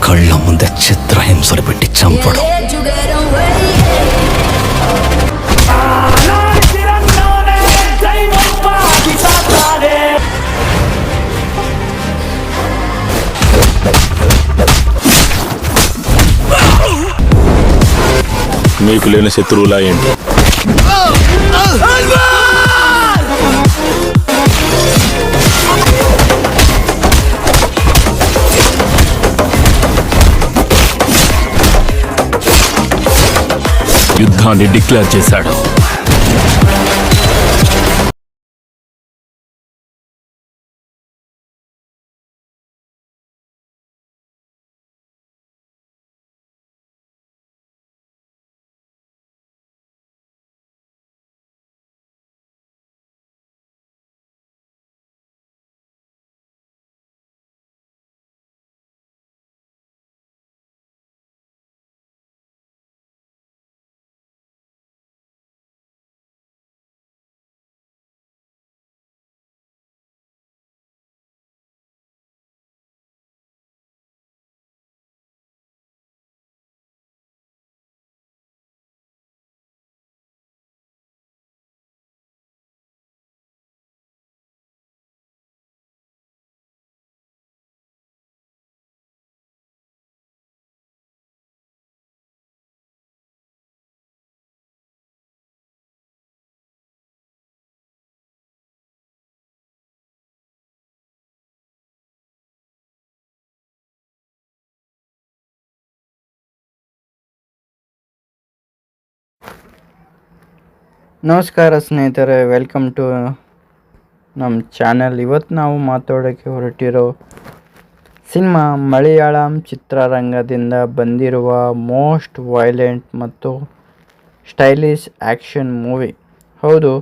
కళ్ళ ముందే చిత్రహింసలు పెట్టి చంపడం. మీకు లేని శత్రువులా ఏంటి? యుద్ధాన్ని డిక్లేర్ చేశాడు. ನಮಸ್ಕಾರ ಸ್ನೇಹಿತರೆ, ವೆಲ್ಕಮ್ ಟು ನಮ್ಮ ಚಾನಲ್. ಇವತ್ತು ನಾವು ಮಾತಾಡೋಕ್ಕೆ ಹೊರಟಿರೋ ಸಿನಿಮಾ ಮಲಯಾಳಂ ಚಿತ್ರರಂಗದಿಂದ ಬಂದಿರುವ ಮೋಸ್ಟ್ ವೈಲೆಂಟ್ ಮತ್ತು ಸ್ಟೈಲಿಶ್ ಆ್ಯಕ್ಷನ್ ಮೂವಿ. ಹೌದು,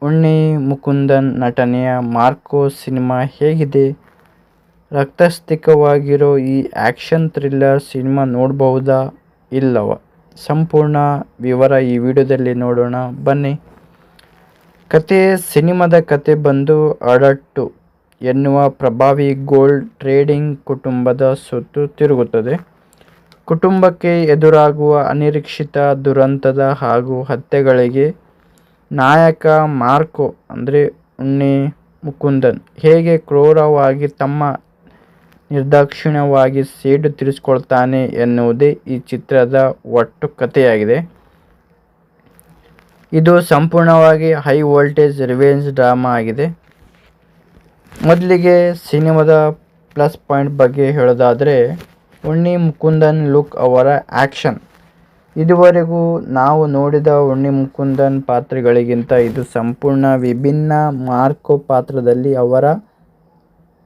ಉಣ್ಣಿ ಮುಕುಂದನ್ ನಟನೆಯ ಮಾರ್ಕೋ ಸಿನಿಮಾ ಹೇಗಿದೆ? ರಕ್ತಸ್ತಿಕವಾಗಿರೋ ಈ ಆ್ಯಕ್ಷನ್ ಥ್ರಿಲ್ಲರ್ ಸಿನಿಮಾ ನೋಡಬಹುದಾ ಇಲ್ಲವ? ಸಂಪೂರ್ಣ ವಿವರ ಈ ವಿಡಿಯೋದಲ್ಲಿ ನೋಡೋಣ ಬನ್ನಿ. ಸಿನಿಮಾದ ಕತೆ ಬಂದು ಅಡಟ್ಟು ಎನ್ನುವ ಪ್ರಭಾವಿ ಗೋಲ್ಡ್ ಟ್ರೇಡಿಂಗ್ ಕುಟುಂಬದ ಸುತ್ತು ತಿರುಗುತ್ತದೆ. ಕುಟುಂಬಕ್ಕೆ ಎದುರಾಗುವ ಅನಿರೀಕ್ಷಿತ ದುರಂತದ ಹಾಗೂ ಹತ್ಯೆಗಳಿಗೆ ನಾಯಕ ಮಾರ್ಕೋ ಅಂದರೆ ಉಣ್ಣಿ ಮುಕುಂದನ್ ಹೇಗೆ ಕ್ರೂರವಾಗಿ ತಮ್ಮ ನಿರ್ದಾಕ್ಷಿಣ್ಯವಾಗಿ ಸೇಡು ತೀರಿಸಿಕೊಳ್ತಾನೆ ಎನ್ನುವುದೇ ಈ ಚಿತ್ರದ ಒಟ್ಟು ಕಥೆಯಾಗಿದೆ. ಇದು ಸಂಪೂರ್ಣವಾಗಿ ಹೈ ವೋಲ್ಟೇಜ್ ರಿವೆಂಜ್ ಡ್ರಾಮಾ ಆಗಿದೆ. ಮೊದಲಿಗೆ ಸಿನಿಮಾದ ಪ್ಲಸ್ ಪಾಯಿಂಟ್ ಬಗ್ಗೆ ಹೇಳೋದಾದರೆ, ಉಣ್ಣಿ ಮುಕುಂದನ್ ಲುಕ್, ಅವರ ಆ್ಯಕ್ಷನ್. ಇದುವರೆಗೂ ನಾವು ನೋಡಿದ ಉಣ್ಣಿ ಮುಕುಂದನ್ ಪಾತ್ರಗಳಿಗಿಂತ ಇದು ಸಂಪೂರ್ಣ ವಿಭಿನ್ನ. ಮಾರ್ಕೋ ಪಾತ್ರದಲ್ಲಿ ಅವರ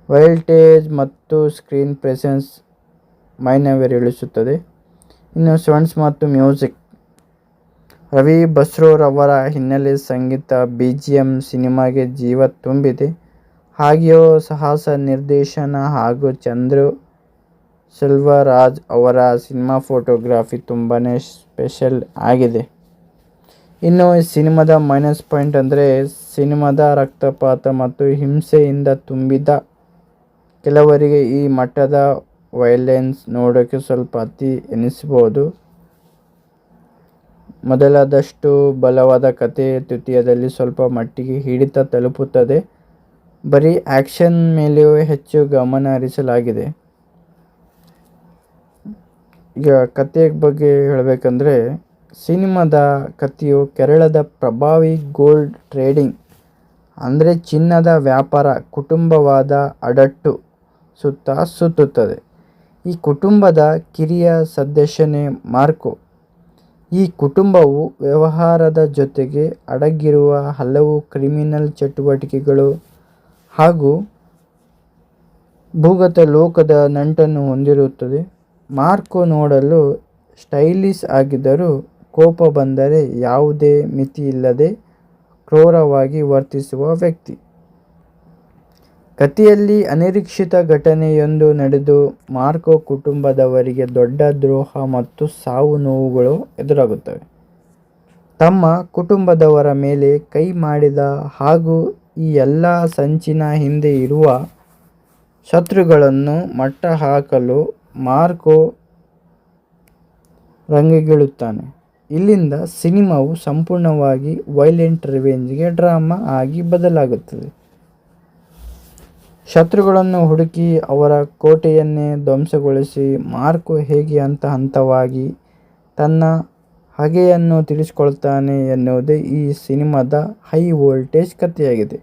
ವೈಲ್ಟೇಜ್ ಮತ್ತು ಸ್ಕ್ರೀನ್ ಪ್ರೆಸೆನ್ಸ್ ಮೈನವಿರೇಳಿಸುತ್ತದೆ. ಇನ್ನು ಸೌಂಡ್ಸ್ ಮತ್ತು ಮ್ಯೂಸಿಕ್, ರವಿ ಬಸ್ರೂರವರ ಹಿನ್ನೆಲೆ ಸಂಗೀತ BGM ಸಿನಿಮಾಗೆ ಜೀವ ತುಂಬಿದೆ. ಹಾಗೆಯೇ ಸಾಹಸ ನಿರ್ದೇಶನ ಹಾಗೂ ಚಂದ್ರು ಸೆಲ್ವರಾಜ್ ಅವರ ಸಿನಿಮಾ ಫೋಟೋಗ್ರಫಿ ತುಂಬಾ ಸ್ಪೆಷಲ್ ಆಗಿದೆ. ಇನ್ನು ಈ ಸಿನಿಮಾದ ಮೈನಸ್ ಪಾಯಿಂಟ್ ಅಂದರೆ ಸಿನಿಮಾದ ರಕ್ತಪಾತ ಮತ್ತು ಹಿಂಸೆಯಿಂದ ತುಂಬಿದ. ಕೆಲವರಿಗೆ ಈ ಮಟ್ಟದ ವೈಲೆನ್ಸ್ ನೋಡೋಕ್ಕೆ ಸ್ವಲ್ಪ ಅತಿ ಎನಿಸಬಹುದು. ಮೊದಲಾದಷ್ಟು ಬಲವಾದ ಕತೆ ತೃತೀಯದಲ್ಲಿ ಸ್ವಲ್ಪ ಮಟ್ಟಿಗೆ ಹಿಡಿತ ತಲುಪುತ್ತದೆ. ಬರೀ ಆ್ಯಕ್ಷನ್ ಮೇಲೆಯೂ ಹೆಚ್ಚು ಗಮನ ಹರಿಸಲಾಗಿದೆ. ಈಗ ಕಥೆಯ ಬಗ್ಗೆ ಹೇಳಬೇಕಂದ್ರೆ, ಸಿನಿಮಾದ ಕಥೆಯು ಕೇರಳದ ಪ್ರಭಾವಿ ಗೋಲ್ಡ್ ಟ್ರೇಡಿಂಗ್ ಅಂದರೆ ಚಿನ್ನದ ವ್ಯಾಪಾರ ಕುಟುಂಬವಾದ ಅಡಟ್ಟು ಸುತ್ತ ಸುತ್ತುತ್ತದೆ. ಈ ಕುಟುಂಬದ ಕಿರಿಯ ಸದಸ್ಯನೇ ಮಾರ್ಕೋ. ಈ ಕುಟುಂಬವು ವ್ಯವಹಾರದ ಜೊತೆಗೆ ಅಡಗಿರುವ ಹಲವು ಕ್ರಿಮಿನಲ್ ಚಟುವಟಿಕೆಗಳು ಹಾಗೂ ಭೂಗತ ಲೋಕದ ನಂಟನ್ನು ಹೊಂದಿರುತ್ತದೆ. ಮಾರ್ಕೋ ನೋಡಲು ಸ್ಟೈಲಿಶ್ ಆಗಿದ್ದರೂ ಕೋಪ ಬಂದರೆ ಯಾವುದೇ ಮಿತಿಯಿಲ್ಲದೆ ಕ್ರೂರವಾಗಿ ವರ್ತಿಸುವ ವ್ಯಕ್ತಿ. ಕಥೆಯಲ್ಲಿ ಅನಿರೀಕ್ಷಿತ ಘಟನೆಯೊಂದು ನಡೆದು ಮಾರ್ಕೋ ಕುಟುಂಬದವರಿಗೆ ದೊಡ್ಡ ದ್ರೋಹ ಮತ್ತು ಸಾವು ನೋವುಗಳು ಎದುರಾಗುತ್ತವೆ. ತಮ್ಮ ಕುಟುಂಬದವರ ಮೇಲೆ ಕೈ ಮಾಡಿದ ಹಾಗೂ ಈ ಎಲ್ಲ ಸಂಚಿನ ಹಿಂದೆ ಇರುವ ಶತ್ರುಗಳನ್ನು ಮಟ್ಟ ಹಾಕಲು ಮಾರ್ಕೋ ರಂಗಗಿಳುತ್ತಾನೆ. ಇಲ್ಲಿಂದ ಸಿನಿಮಾವು ಸಂಪೂರ್ಣವಾಗಿ ವೈಲೆಂಟ್ ರಿವೆಂಜ್ಗೆ ಡ್ರಾಮಾ ಆಗಿ ಬದಲಾಗುತ್ತದೆ. ಶತ್ರುಗಳನ್ನು ಹುಡುಕಿ ಅವರ ಕೋಟೆಯನ್ನೇ ಧ್ವಂಸಗೊಳಿಸಿ ಮಾರ್ಕೋ ಹೇಗೆ ಹಂತ ಹಂತವಾಗಿ ತನ್ನ ಹಗೆಯನ್ನು ತಿಳಿಸಿಕೊಳ್ತಾನೆ ಎನ್ನುವುದೇ ಈ ಸಿನಿಮಾದ ಹೈ ವೋಲ್ಟೇಜ್ ಕಥೆಯಾಗಿದೆ.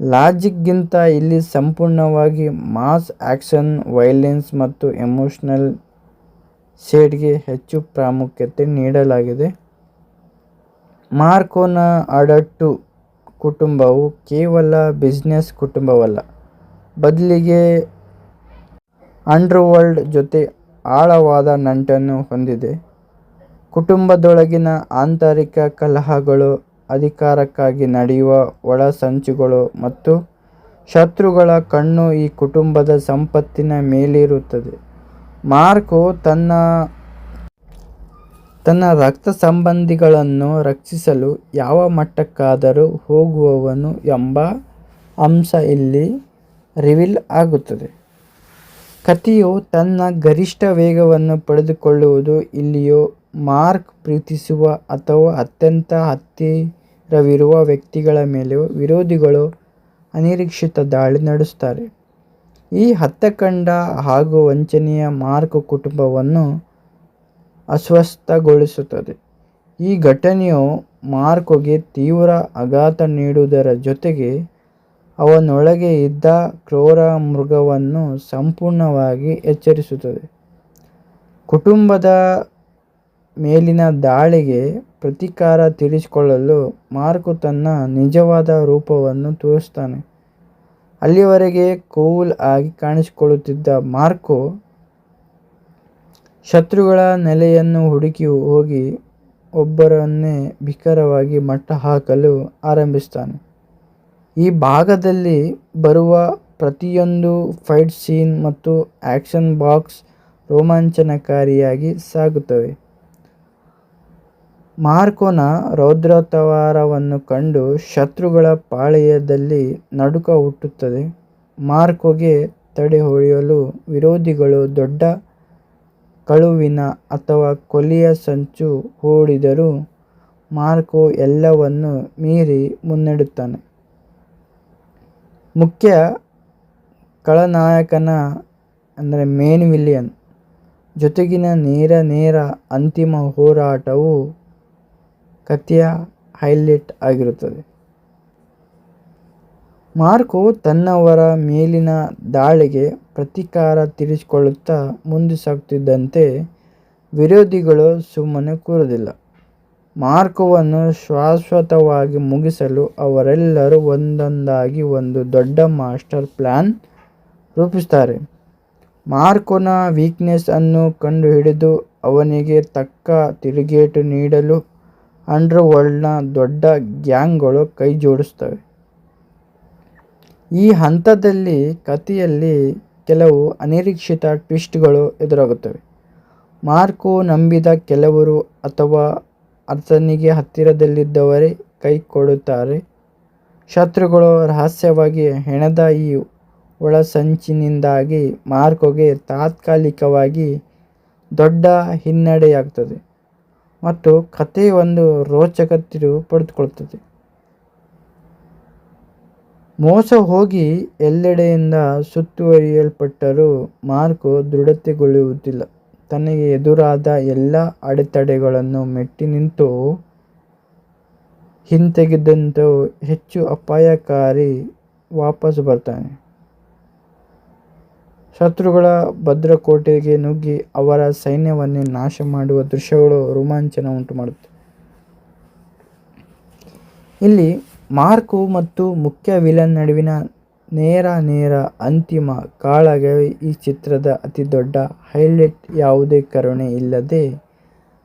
ಲಾಜಿಕ್ಗಿಂತ ಇಲ್ಲಿ ಸಂಪೂರ್ಣವಾಗಿ ಮಾಸ್ ಆ್ಯಕ್ಷನ್, ವೈಲೆನ್ಸ್ ಮತ್ತು ಎಮೋಷನಲ್ ಶೇಡ್ಗೆ ಹೆಚ್ಚು ಪ್ರಾಮುಖ್ಯತೆ ನೀಡಲಾಗಿದೆ. ಮಾರ್ಕೋನ ಅಡಟ್ಟು ಕುಟುಂಬವು ಕೇವಲ ಬಿಸ್ನೆಸ್ ಕುಟುಂಬವಲ್ಲ, ಬದಲಿಗೆ ಅಂಡರ್ವರ್ಲ್ಡ್ ಜೊತೆ ಆಳವಾದ ನಂಟನ್ನು ಹೊಂದಿದೆ. ಕುಟುಂಬದೊಳಗಿನ ಆಂತರಿಕ ಕಲಹಗಳು, ಅಧಿಕಾರಕ್ಕಾಗಿ ನಡೆಯುವ ಒಳಸಂಚುಗಳು ಮತ್ತು ಶತ್ರುಗಳ ಕಣ್ಣು ಈ ಕುಟುಂಬದ ಸಂಪತ್ತಿನ ಮೇಲಿರುತ್ತದೆ. ಮಾರ್ಕೋ ತನ್ನ ರಕ್ತ ಸಂಬಂಧಿಗಳನ್ನು ರಕ್ಷಿಸಲು ಯಾವ ಮಟ್ಟಕ್ಕಾದರೂ ಹೋಗುವವನು ಎಂಬ ಅಂಶ ಇಲ್ಲಿ ರಿವೀಲ್ ಆಗುತ್ತದೆ. ಕಥೆಯು ತನ್ನ ಗರಿಷ್ಠ ವೇಗವನ್ನು ಪಡೆದುಕೊಳ್ಳುವುದು ಇಲ್ಲಿಯೂ ಮಾರ್ಕ್ ಪ್ರೀತಿಸುವ ಅಥವಾ ಅತ್ಯಂತ ಹತ್ತಿರವಿರುವ ವ್ಯಕ್ತಿಗಳ ಮೇಲೆ ವಿರೋಧಿಗಳು ಅನಿರೀಕ್ಷಿತ ದಾಳಿ ನಡೆಸುತ್ತಾರೆ. ಈ ಹತ್ಯಾಕಾಂಡ ಹಾಗೂ ವಂಚನೆಯ ಮಾರ್ಕ್ ಕುಟುಂಬವನ್ನು ಅಸ್ವಸ್ಥಗೊಳಿಸುತ್ತದೆ. ಈ ಘಟನೆಯು ಮಾರ್ಕೋಗೆ ತೀವ್ರ ಆಘಾತ ನೀಡುವುದರ ಜೊತೆಗೆ ಅವನೊಳಗೆ ಇದ್ದ ಕ್ರೂರ ಮೃಗವನ್ನು ಸಂಪೂರ್ಣವಾಗಿ ಎಚ್ಚರಿಸುತ್ತದೆ. ಕುಟುಂಬದ ಮೇಲಿನ ದಾಳಿಗೆ ಪ್ರತೀಕಾರ ತೀರಿಸಿಕೊಳ್ಳಲು ಮಾರ್ಕೋ ತನ್ನ ನಿಜವಾದ ರೂಪವನ್ನು ತೋರಿಸುತ್ತಾನೆ. ಅಲ್ಲಿಯವರೆಗೆ ಕೂಲ್ ಆಗಿ ಕಾಣಿಸಿಕೊಳ್ಳುತ್ತಿದ್ದ ಮಾರ್ಕೋ ಶತ್ರುಗಳ ನೆಲೆಯನ್ನು ಹುಡುಕಿ ಹೋಗಿ ಒಬ್ಬರನ್ನೇ ಭೀಕರವಾಗಿ ಮಟ್ಟ ಹಾಕಲು ಆರಂಭಿಸುತ್ತಾನೆ. ಈ ಭಾಗದಲ್ಲಿ ಬರುವ ಪ್ರತಿಯೊಂದು ಫೈಟ್ ಸೀನ್ ಮತ್ತು ಆ್ಯಕ್ಷನ್ ಬಾಕ್ಸ್ ರೋಮಾಂಚನಕಾರಿಯಾಗಿ ಸಾಗುತ್ತವೆ. ಮಾರ್ಕೋನ ರೌದ್ರತಾವಾರವನ್ನು ಕಂಡು ಶತ್ರುಗಳ ಪಾಳೆಯದಲ್ಲಿ ನಡುಕ ಹುಟ್ಟುತ್ತದೆ. ಮಾರ್ಕೋಗೆ ತಡೆಹಿಡಿಯಲು ವಿರೋಧಿಗಳು ದೊಡ್ಡ ಕಳುವಿನ ಅಥವಾ ಕೊಲೆಯ ಸಂಚು ಹೂಡಿದರೂ ಮಾರ್ಕೋ ಎಲ್ಲವನ್ನೂ ಮೀರಿ ಮುನ್ನಡೆಯುತ್ತಾನೆ. ಮುಖ್ಯ ಖಳನಾಯಕನ ಮೇನ್ ವಿಲಿಯನ್ ಜೊತೆಗಿನ ನೇರ ಅಂತಿಮ ಹೋರಾಟವು ಕಥೆಯ ಹೈಲೈಟ್ ಆಗಿರುತ್ತದೆ. ಮಾರ್ಕೋ ತನ್ನವರ ಮೇಲಿನ ದಾಳಿಗೆ ಪ್ರತೀಕಾರ ತೀರಿಸಿಕೊಳ್ಳುತ್ತಾ ಮುಂದೆ ಸಾಗುತ್ತಿದ್ದಂತೆ ವಿರೋಧಿಗಳು ಸುಮ್ಮನೆ ಕೂರುವುದಿಲ್ಲ. ಮಾರ್ಕೋವನ್ನು ಶಾಶ್ವತವಾಗಿ ಮುಗಿಸಲು ಅವರೆಲ್ಲರೂ ಒಂದೊಂದಾಗಿ ಒಂದು ದೊಡ್ಡ ಮಾಸ್ಟರ್ ಪ್ಲಾನ್ ರೂಪಿಸುತ್ತಾರೆ. ಮಾರ್ಕೋನ ವೀಕ್ನೆಸ್ ಅನ್ನು ಕಂಡುಹಿಡಿದು ಅವನಿಗೆ ತಕ್ಕ ತಿರುಗೇಟು ನೀಡಲು ಅಂಡರ್ವರ್ಲ್ಡ್ನ ದೊಡ್ಡ ಗ್ಯಾಂಗ್ಗಳು ಕೈಜೋಡಿಸುತ್ತವೆ. ಈ ಹಂತದಲ್ಲಿ ಕಥೆಯಲ್ಲಿ ಕೆಲವು ಅನಿರೀಕ್ಷಿತ ಟ್ವಿಸ್ಟ್ಗಳು ಎದುರಾಗುತ್ತವೆ. ಮಾರ್ಕೋ ನಂಬಿದ ಕೆಲವರು ಅಥವಾ ಆತನಿಗೆ ಹತ್ತಿರದಲ್ಲಿದ್ದವರೇ ಕೈ ಕೊಡುತ್ತಾರೆ. ಶತ್ರುಗಳು ರಹಸ್ಯವಾಗಿ ಹೆಣೆದ ಈ ಒಳಸಂಚಿನಿಂದಾಗಿ ಮಾರ್ಕೋಗೆ ತಾತ್ಕಾಲಿಕವಾಗಿ ದೊಡ್ಡ ಹಿನ್ನಡೆಯಾಗುತ್ತದೆ ಮತ್ತು ಕಥೆ ಒಂದು ರೋಚಕ ತಿರುವು ಪಡೆದುಕೊಳ್ಳುತ್ತದೆ. ಮೋಸ ಹೋಗಿ ಎಲ್ಲೆಡೆಯಿಂದ ಸುತ್ತುವರಿಯಲ್ಪಟ್ಟರೂ ಮಾರ್ಕೋ ದೃಢತೆಗೊಳ್ಳುವುದಿಲ್ಲ. ತನಗೆ ಎದುರಾದ ಎಲ್ಲ ಅಡೆತಡೆಗಳನ್ನು ಮೆಟ್ಟಿ ನಿಂತು ಹಿಂತೆಗೆದಂತ ಹೆಚ್ಚು ಅಪಾಯಕಾರಿ ವಾಪಸ್ ಬರ್ತಾನೆ. ಶತ್ರುಗಳ ಭದ್ರಕೋಟೆಗೆ ನುಗ್ಗಿ ಅವರ ಸೈನ್ಯವನ್ನೇ ನಾಶ ಮಾಡುವ ದೃಶ್ಯಗಳು ರೋಮಾಂಚನ ಉಂಟು ಮಾಡುತ್ತವೆ. ಇಲ್ಲಿ ಮಾರ್ಕೋ ಮತ್ತು ಮುಖ್ಯ ವಿಲನ್ ನಡುವಿನ ನೇರ ಅಂತಿಮ ಕಾಳಗವೇ ಈ ಚಿತ್ರದ ಅತಿದೊಡ್ಡ ಹೈಲೈಟ್. ಯಾವುದೇ ಕರುಣೆ ಇಲ್ಲದೆ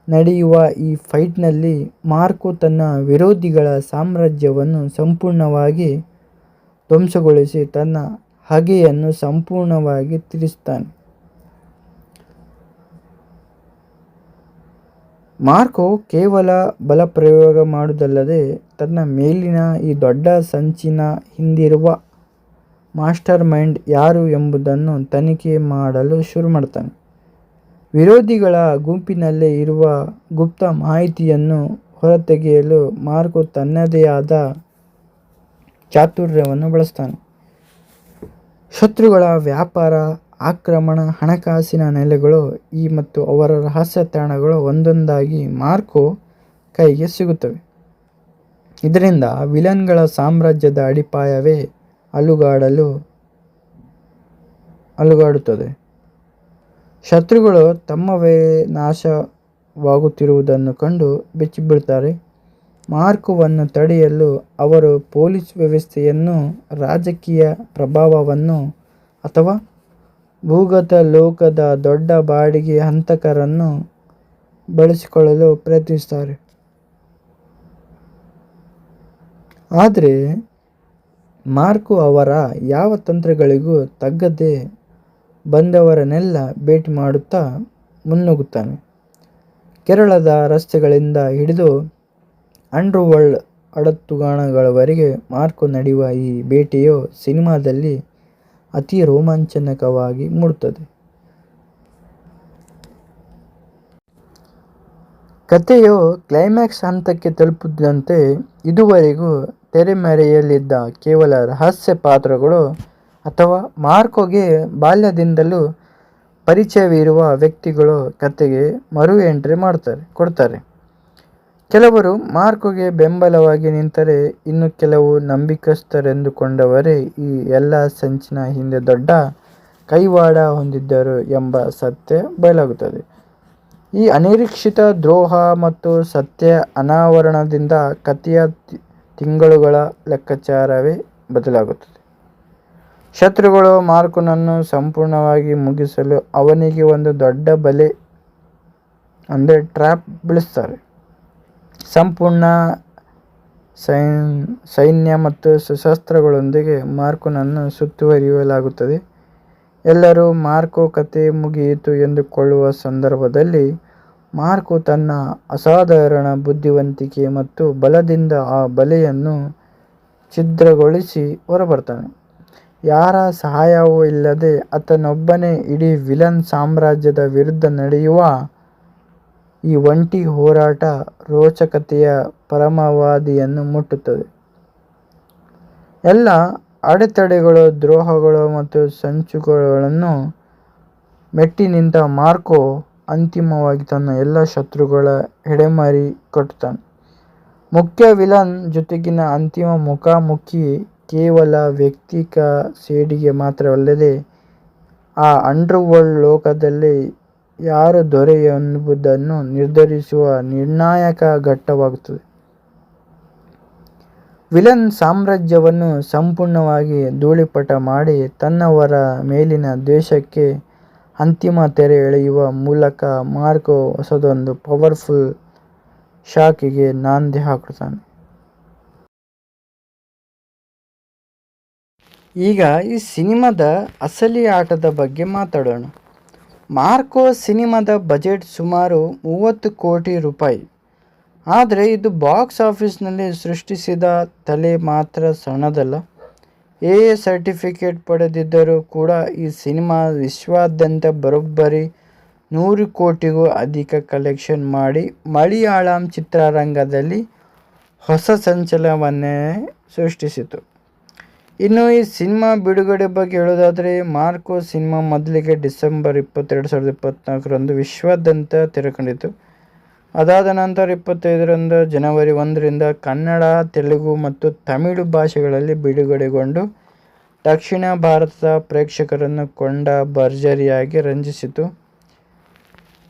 ನಡೆಯುವ ಈ ಫೈಟ್ನಲ್ಲಿ ಮಾರ್ಕೋ ತನ್ನ ವಿರೋಧಿಗಳ ಸಾಮ್ರಾಜ್ಯವನ್ನು ಸಂಪೂರ್ಣವಾಗಿ ಧ್ವಂಸಗೊಳಿಸಿ ತನ್ನ ಹಗೆಯನ್ನು ಸಂಪೂರ್ಣವಾಗಿ ತೀರಿಸುತ್ತಾನೆ. ಮಾರ್ಕೋ ಕೇವಲ ಬಲಪ್ರಯೋಗ ಮಾಡುವುದಲ್ಲದೆ ತನ್ನ ಮೇಲಿನ ಈ ದೊಡ್ಡ ಸಂಚಿನ ಹಿಂದಿರುವ ಮಾಸ್ಟರ್ ಮೈಂಡ್ ಯಾರು ಎಂಬುದನ್ನು ತನಿಖೆ ಮಾಡಲು ಶುರು ಮಾಡ್ತಾನೆ. ವಿರೋಧಿಗಳ ಗುಂಪಿನಲ್ಲೇ ಇರುವ ಗುಪ್ತ ಮಾಹಿತಿಯನ್ನು ಹೊರತೆಗೆಯಲು ಮಾರ್ಕೋ ತನ್ನದೇ ಆದ ಚಾತುರ್ಯವನ್ನು ಬಳಸ್ತಾನೆ. ಶತ್ರುಗಳ ವ್ಯಾಪಾರ, ಆಕ್ರಮಣ, ಹಣಕಾಸಿನ ನೆಲೆಗಳು ಮತ್ತು ಅವರ ರಹಸ್ಯ ತಾಣಗಳು ಒಂದೊಂದಾಗಿ ಮಾರ್ಕೋ ಕೈಗೆ ಸಿಗುತ್ತವೆ. ಇದರಿಂದ ವಿಲನ್ಗಳ ಸಾಮ್ರಾಜ್ಯದ ಅಡಿಪಾಯವೇ ಅಲುಗಾಡುತ್ತದೆ. ಶತ್ರುಗಳು ತಮ್ಮವೇ ನಾಶವಾಗುತ್ತಿರುವುದನ್ನು ಕಂಡು ಬೆಚ್ಚಿಬೀಳ್ತಾರೆ. ಮಾರ್ಕೋವನ್ನು ತಡೆಯಲು ಅವರು ಪೊಲೀಸ್ ವ್ಯವಸ್ಥೆಯನ್ನು, ರಾಜಕೀಯ ಪ್ರಭಾವವನ್ನು ಅಥವಾ ಭೂಗತ ಲೋಕದ ದೊಡ್ಡ ಬಾಡಿಗೆ ಹಂತಕರನ್ನು ಬಳಸಿಕೊಳ್ಳಲು ಪ್ರಯತ್ನಿಸುತ್ತಾರೆ. ಆದರೆ ಮಾರ್ಕೋ ಅವರ ಯಾವ ತಂತ್ರಗಳಿಗೂ ತಗ್ಗದೆ ಬಂದವರನ್ನೆಲ್ಲ ಭೇಟಿ ಮಾಡುತ್ತಾ ಮುನ್ನುಗ್ಗುತ್ತಾನೆ. ಕೇರಳದ ರಸ್ತೆಗಳಿಂದ ಹಿಡಿದು ಅಂಡರ್ವರ್ಲ್ಡ್ ಅಡತುಗಾಣಗಳವರೆಗೆ ಮಾರ್ಕೋ ನಡೆಯುವ ಈ ಭೇಟಿಯು ಸಿನಿಮಾದಲ್ಲಿ ಅತಿ ರೋಮಾಂಚನಕವಾಗಿ ಮೂಡುತ್ತದೆ. ಕಥೆಯು ಕ್ಲೈಮ್ಯಾಕ್ಸ್ ಹಂತಕ್ಕೆ ತಲುಪುತ್ತಿದ್ದಂತೆ ಇದುವರೆಗೂ ತೆರೆಮರೆಯಲ್ಲಿದ್ದ ಕೇವಲ ರಹಸ್ಯ ಪಾತ್ರಗಳು ಅಥವಾ ಮಾರ್ಕೋಗೆ ಬಾಲ್ಯದಿಂದಲೂ ಪರಿಚಯವಿರುವ ವ್ಯಕ್ತಿಗಳು ಕಥೆಗೆ ಮರು ಎಂಟ್ರಿ ಕೊಡ್ತಾರೆ. ಕೆಲವರು ಮಾರ್ಕೋಗೆ ಬೆಂಬಲವಾಗಿ ನಿಂತರೆ, ಇನ್ನು ಕೆಲವು ನಂಬಿಕಸ್ಥರೆಂದುಕೊಂಡವರೇ ಈ ಎಲ್ಲ ಸಂಚಿನ ಹಿಂದೆ ದೊಡ್ಡ ಕೈವಾಡ ಹೊಂದಿದ್ದರು ಎಂಬ ಸತ್ಯ ಬಯಲಾಗುತ್ತದೆ. ಈ ಅನಿರೀಕ್ಷಿತ ದ್ರೋಹ ಮತ್ತು ಸತ್ಯ ಅನಾವರಣದಿಂದ ಕಥೆಯ ತಿಂಗಳುಗಳ ಲೆಕ್ಕಾಚಾರವೇ ಬದಲಾಗುತ್ತದೆ. ಶತ್ರುಗಳು ಮಾರ್ಕೋನನ್ನು ಸಂಪೂರ್ಣವಾಗಿ ಮುಗಿಸಲು ಅವನಿಗೆ ಒಂದು ದೊಡ್ಡ ಬಲೆ ಟ್ರ್ಯಾಪ್ ಬೀಳಿಸ್ತಾರೆ. ಸಂಪೂರ್ಣ ಸೈನ್ಯ ಮತ್ತು ಶಸ್ತ್ರಾಸ್ತ್ರಗಳೊಂದಿಗೆ ಮಾರ್ಕೋನನ್ನು ಸುತ್ತುವರಿಯಲಾಗುತ್ತದೆ. ಎಲ್ಲರೂ ಮಾರ್ಕೋ ಕಥೆ ಮುಗಿಯಿತು ಎಂದುಕೊಳ್ಳುವ ಸಂದರ್ಭದಲ್ಲಿ ಮಾರ್ಕೋ ತನ್ನ ಅಸಾಧಾರಣ ಬುದ್ಧಿವಂತಿಕೆ ಮತ್ತು ಬಲದಿಂದ ಆ ಬಲೆಯನ್ನು ಛಿದ್ರಗೊಳಿಸಿ ಹೊರಬರ್ತಾನೆ. ಯಾರ ಸಹಾಯವೂ ಇಲ್ಲದೆ ಆತನೊಬ್ಬನೇ ಇಡೀ ವಿಲನ್ ಸಾಮ್ರಾಜ್ಯದ ವಿರುದ್ಧ ನಡೆಯುವ ಈ ಒಂಟಿ ಹೋರಾಟ ರೋಚಕತೆಯ ಪರಮಾವಧಿಯನ್ನು ಮುಟ್ಟುತ್ತದೆ. ಎಲ್ಲ ಅಡೆತಡೆಗಳು, ದ್ರೋಹಗಳು ಮತ್ತು ಸಂಚುಗಳನ್ನು ಮೆಟ್ಟಿ ನಿಂತ ಮಾರ್ಕೋ ಅಂತಿಮವಾಗಿ ತನ್ನ ಎಲ್ಲ ಶತ್ರುಗಳ ಹೆಡೆಮಾರಿ ಕಟ್ಟುತ್ತಾನೆ. ಮುಖ್ಯ ವಿಲನ್ ಜೊತೆಗಿನ ಅಂತಿಮ ಮುಖಾಮುಖಿ ಕೇವಲ ವೈಯಕ್ತಿಕ ಸೇಡಿಗೆ ಮಾತ್ರವಲ್ಲದೆ ಆ ಅಂಡರ್ವರ್ಲ್ಡ್ ಲೋಕದಲ್ಲಿ ಯಾರು ದೊರೆ ಎಂಬುದನ್ನು ನಿರ್ಧರಿಸುವ ನಿರ್ಣಾಯಕ ಘಟ್ಟವಾಗುತ್ತದೆ. ವಿಲನ್ ಸಾಮ್ರಾಜ್ಯವನ್ನು ಸಂಪೂರ್ಣವಾಗಿ ಧೂಳಿಪಟ ಮಾಡಿ ತನ್ನವರ ಮೇಲಿನ ದ್ವೇಷಕ್ಕೆ ಅಂತಿಮ ತೆರೆ ಎಳೆಯುವ ಮೂಲಕ ಮಾರ್ಕೋ ಹೊಸದೊಂದು ಪವರ್ಫುಲ್ ಶಾಖೆಗೆ ನಾಂದಿ ಹಾಕುತ್ತಾನೆ. ಈಗ ಈ ಸಿನಿಮಾದ ಅಸಲಿ ಆಟದ ಬಗ್ಗೆ ಮಾತಾಡೋಣ. ಮಾರ್ಕೋ ಸಿನಿಮಾದ ಬಜೆಟ್ ಸುಮಾರು 30 ಕೋಟಿ ರೂಪಾಯಿ. ಆದರೆ ಇದು ಬಾಕ್ಸ್ ಆಫೀಸ್ನಲ್ಲಿ ಸೃಷ್ಟಿಸಿದ ತಲೆ ಮಾತ್ರ ಸಣ್ಣದಲ್ಲ. AA ಸರ್ಟಿಫಿಕೇಟ್ ಪಡೆದಿದ್ದರೂ ಕೂಡ ಈ ಸಿನಿಮಾ ವಿಶ್ವಾದ್ಯಂತ ಬರೋಬ್ಬರಿ 100 ಕೋಟಿಗೂ ಅಧಿಕ ಕಲೆಕ್ಷನ್ ಮಾಡಿ ಮಲಯಾಳಂ ಚಿತ್ರರಂಗದಲ್ಲಿ ಹೊಸ ಸಂಚಲನವನ್ನೇ ಸೃಷ್ಟಿಸಿತು. ಇನ್ನು ಈ ಸಿನಿಮಾ ಬಿಡುಗಡೆ ಬಗ್ಗೆ ಹೇಳೋದಾದರೆ, ಮಾರ್ಕೋ ಸಿನಿಮಾ ಮೊದಲಿಗೆ ಡಿಸೆಂಬರ್ 22, 2024ರಂದು ವಿಶ್ವಾದ್ಯಂತ ತೆರೆಕಂಡಿತು. ಅದಾದ ನಂತರ 25ರಂದು ಜನವರಿ 1ರಿಂದ ಕನ್ನಡ, ತೆಲುಗು ಮತ್ತು ತಮಿಳು ಭಾಷೆಗಳಲ್ಲಿ ಬಿಡುಗಡೆಗೊಂಡು ದಕ್ಷಿಣ ಭಾರತದ ಪ್ರೇಕ್ಷಕರನ್ನು ಕೊಂಡ ಭರ್ಜರಿಯಾಗಿ ರಂಜಿಸಿತು.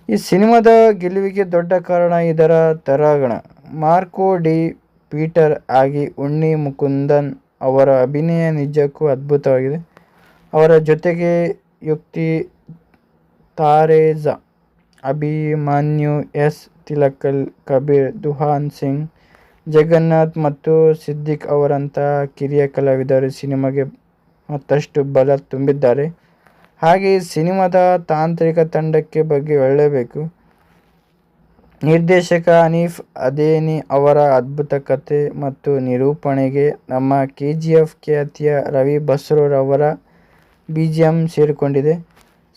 ಈ ಸಿನಿಮಾದ ಗೆಲುವಿಗೆ ದೊಡ್ಡ ಕಾರಣ ಇದರ ತಾರಾಗಣ. ಮಾರ್ಕೋ ಡಿ ಪೀಟರ್ ಆಗಿ ಉಣ್ಣಿ ಮುಕುಂದನ್ ಅವರ ಅಭಿನಯ ನಿಜಕ್ಕೂ ಅದ್ಭುತವಾಗಿದೆ. ಅವರ ಜೊತೆಗೆ ಯುಕ್ತಿ, ತಾರೇಜಾ, ಅಭಿಮನ್ಯು, ಎಸ್. ತಿಲಕಲ್, ಕಬೀರ್, ದುಹಾನ್ ಸಿಂಗ್, ಜಗನ್ನಾಥ್ ಮತ್ತು ಸಿದ್ದಿಕ್ ಅವರಂತಹ ಕಿರಿಯ ಕಲಾವಿದರು ಸಿನಿಮಾಗೆ ಮತ್ತಷ್ಟು ಬಲ ತುಂಬಿದ್ದಾರೆ. ಹಾಗೆ ಈ ಸಿನಿಮಾದ ತಾಂತ್ರಿಕ ತಂಡಕ್ಕೆ ಬಗ್ಗೆ ಹೇಳಲೇಬೇಕು. ನಿರ್ದೇಶಕ ಹನೀಫ್ ಅದೇನಿ ಅವರ ಅದ್ಭುತ ಕಥೆ ಮತ್ತು ನಿರೂಪಣೆಗೆ ನಮ್ಮ KGF ಖ್ಯಾತಿಯ ರವಿ ಬಸ್ರೂರ್ BGM ಸೇರಿಕೊಂಡಿದೆ.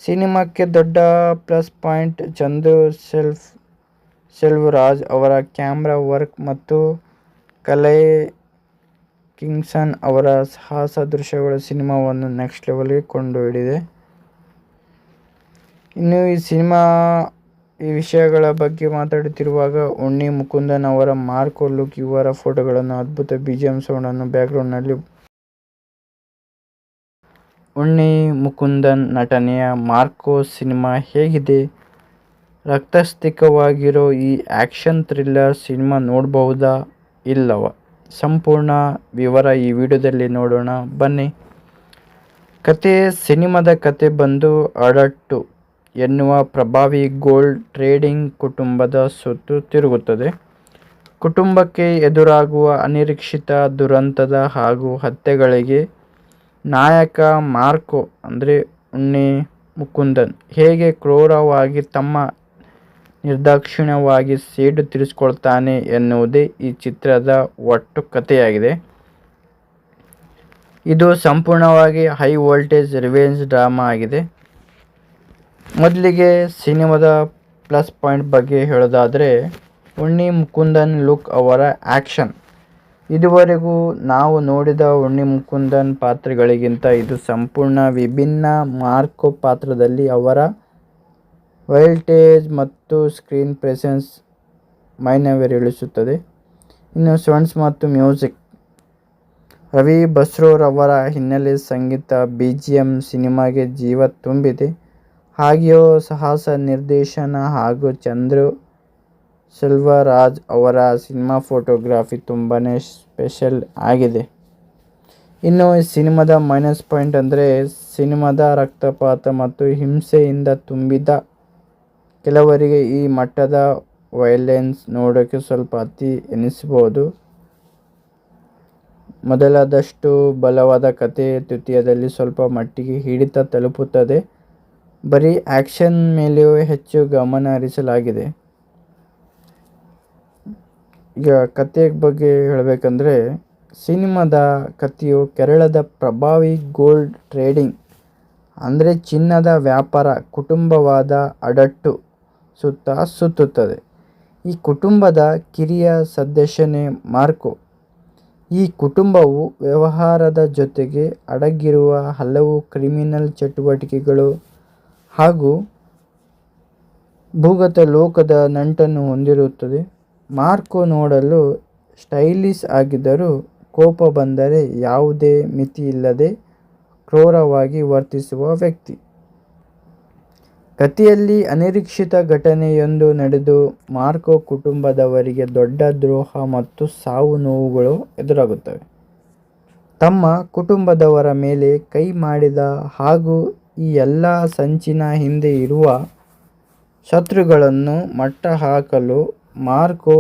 ಸಿನಿಮಾಕ್ಕೆ ದೊಡ್ಡ ಪ್ಲಸ್ ಪಾಯಿಂಟ್ ಚಂದು ಸೆಲ್ವರಾಜ್ ಅವರ ಕ್ಯಾಮ್ರಾ ವರ್ಕ್ ಮತ್ತು ಕಲೈ ಕಿಂಗ್ಸನ್ ಅವರ ಸಾಹಸ ದೃಶ್ಯಗಳು ಸಿನಿಮಾವನ್ನು ನೆಕ್ಸ್ಟ್ ಲೆವೆಲ್ಗೆ ಕೊಂಡೊಯ್ದಿದೆ. ಇನ್ನು ಈ ವಿಷಯಗಳ ಬಗ್ಗೆ ಮಾತಾಡುತ್ತಿರುವಾಗ ಉಣ್ಣಿ ಮುಕುಂದನ್ ಅವರ ಮಾರ್ಕೋ ಲುಕ್, ಇವರ ಫೋಟೋಗಳನ್ನು, ಅದ್ಭುತ BGM ಸೌಂಡನ್ನು ಬ್ಯಾಕ್ಗ್ರೌಂಡ್ನಲ್ಲಿ. ಉಣ್ಣಿ ಮುಕುಂದನ್ ನಟನೆಯ ಮಾರ್ಕೋ ಸಿನಿಮಾ ಹೇಗಿದೆ? ರಕ್ತಸಿಕ್ತವಾಗಿರೋ ಈ ಆ್ಯಕ್ಷನ್ ಥ್ರಿಲ್ಲರ್ ಸಿನಿಮಾ ನೋಡಬಹುದಾ ಇಲ್ಲವಾ? ಸಂಪೂರ್ಣ ವಿವರ ಈ ವಿಡಿಯೋದಲ್ಲಿ ನೋಡೋಣ ಬನ್ನಿ. ಸಿನಿಮಾದ ಕತೆ ಬಂದು ಅಡಟ್ಟು ಎನ್ನುವ ಪ್ರಭಾವಿ ಗೋಲ್ಡ್ ಟ್ರೇಡಿಂಗ್ ಕುಟುಂಬದ ಸುತ್ತು ತಿರುಗುತ್ತದೆ. ಕುಟುಂಬಕ್ಕೆ ಎದುರಾಗುವ ಅನಿರೀಕ್ಷಿತ ದುರಂತದ ಹಾಗೂ ಹತ್ಯೆಗಳಿಗೆ ನಾಯಕ ಮಾರ್ಕೋ ಅಂದರೆ ಉಣ್ಣಿ ಮುಕುಂದನ್ ಹೇಗೆ ಕ್ರೂರವಾಗಿ ತಮ್ಮ ನಿರ್ದಾಕ್ಷಿಣ್ಯವಾಗಿ ಸೇಡು ತೀರಿಸಿಕೊಳ್ತಾನೆ ಎನ್ನುವುದೇ ಈ ಚಿತ್ರದ ಒಟ್ಟು ಕಥೆಯಾಗಿದೆ. ಇದು ಸಂಪೂರ್ಣವಾಗಿ ಹೈ ವೋಲ್ಟೇಜ್ ರಿವೆಂಜ್ ಡ್ರಾಮಾ ಆಗಿದೆ. ಮೊದಲಿಗೆ ಸಿನಿಮಾದ ಪ್ಲಸ್ ಪಾಯಿಂಟ್ ಬಗ್ಗೆ ಹೇಳೋದಾದರೆ, ಉಣ್ಣಿ ಮುಕುಂದನ್ ಲುಕ್, ಅವರ ಆ್ಯಕ್ಷನ್. ಇದುವರೆಗೂ ನಾವು ನೋಡಿದ ಉಣ್ಣಿ ಮುಕುಂದನ್ ಪಾತ್ರಗಳಿಗಿಂತ ಇದು ಸಂಪೂರ್ಣ ವಿಭಿನ್ನ. ಮಾರ್ಕೋ ಪಾತ್ರದಲ್ಲಿ ಅವರ ವೈಲ್ಟೇಜ್ ಮತ್ತು ಸ್ಕ್ರೀನ್ ಪ್ರೆಸೆನ್ಸ್ ಮೈನವಿರೇಳಿಸುತ್ತದೆ. ಇನ್ನು ಸೌಂಡ್ಸ್ ಮತ್ತು ಮ್ಯೂಸಿಕ್, ರವಿ ಬಸ್ರೂರ್ ಅವರ ಹಿನ್ನೆಲೆ ಸಂಗೀತ BGM ಸಿನಿಮಾಗೆ ಜೀವ ತುಂಬಿದೆ. ಹಾಗೆಯೇ ಸಾಹಸ ನಿರ್ದೇಶನ ಹಾಗೂ ಚಂದ್ರು ಸೆಲ್ವರಾಜ್ ಅವರ ಸಿನಿಮಾ ಫೋಟೋಗ್ರಫಿ ತುಂಬಾ ಸ್ಪೆಷಲ್ ಆಗಿದೆ. ಇನ್ನು ಈ ಸಿನಿಮಾದ ಮೈನಸ್ ಪಾಯಿಂಟ್ ಅಂದರೆ ಸಿನಿಮಾದ ರಕ್ತಪಾತ ಮತ್ತು ಹಿಂಸೆಯಿಂದ ತುಂಬಿದ. ಕೆಲವರಿಗೆ ಈ ಮಟ್ಟದ ವೈಲೆನ್ಸ್ ನೋಡೋಕ್ಕೆ ಸ್ವಲ್ಪ ಅತಿ ಎನಿಸಬಹುದು. ಮೊದಲಾದಷ್ಟು ಬಲವಾದ ಕಥೆ ತೃತೀಯದಲ್ಲಿ ಸ್ವಲ್ಪ ಮಟ್ಟಿಗೆ ಹಿಡಿತ ತಲುಪುತ್ತದೆ. ಬರೀ ಆ್ಯಕ್ಷನ್ ಮೇಲೆಯೂ ಹೆಚ್ಚು ಗಮನ ಹರಿಸಲಾಗಿದೆ. ಈಗ ಕಥೆ ಬಗ್ಗೆ ಹೇಳಬೇಕಂದ್ರೆ, ಸಿನಿಮಾದ ಕಥೆಯು ಕೇರಳದ ಪ್ರಭಾವಿ ಗೋಲ್ಡ್ ಟ್ರೇಡಿಂಗ್ ಅಂದರೆ ಚಿನ್ನದ ವ್ಯಾಪಾರ ಕುಟುಂಬವಾದ ಅಡಟ್ಟು ಸುತ್ತುತ್ತದೆ. ಈ ಕುಟುಂಬದ ಕಿರಿಯ ಸದಸ್ಯನೇ ಮಾರ್ಕೋ. ಈ ಕುಟುಂಬವು ವ್ಯವಹಾರದ ಜೊತೆಗೆ ಅಡಗಿರುವ ಹಲವು ಕ್ರಿಮಿನಲ್ ಚಟುವಟಿಕೆಗಳು ಹಾಗೂ ಭೂಗತ ಲೋಕದ ನಂಟನ್ನು ಹೊಂದಿರುತ್ತದೆ. ಮಾರ್ಕೋ ನೋಡಲು ಸ್ಟೈಲಿಶ್ ಆಗಿದ್ದರೂ ಕೋಪ ಬಂದರೆ ಯಾವುದೇ ಮಿತಿಯಿಲ್ಲದೆ ಕ್ರೂರವಾಗಿ ವರ್ತಿಸುವ ವ್ಯಕ್ತಿ. ಕಥೆಯಲ್ಲಿ ಅನಿರೀಕ್ಷಿತ ಘಟನೆಯೊಂದು ನಡೆದು ಮಾರ್ಕೋ ಕುಟುಂಬದವರಿಗೆ ದೊಡ್ಡ ದ್ರೋಹ ಮತ್ತು ಸಾವು ನೋವುಗಳು ಎದುರಾಗುತ್ತವೆ. ತಮ್ಮ ಕುಟುಂಬದವರ ಮೇಲೆ ಕೈ ಮಾಡಿದ ಹಾಗೂ ಈ ಎಲ್ಲ ಸಂಚಿನ ಹಿಂದೆ ಇರುವ ಶತ್ರುಗಳನ್ನು ಮಟ್ಟ ಹಾಕಲು ಮಾರ್ಕೋ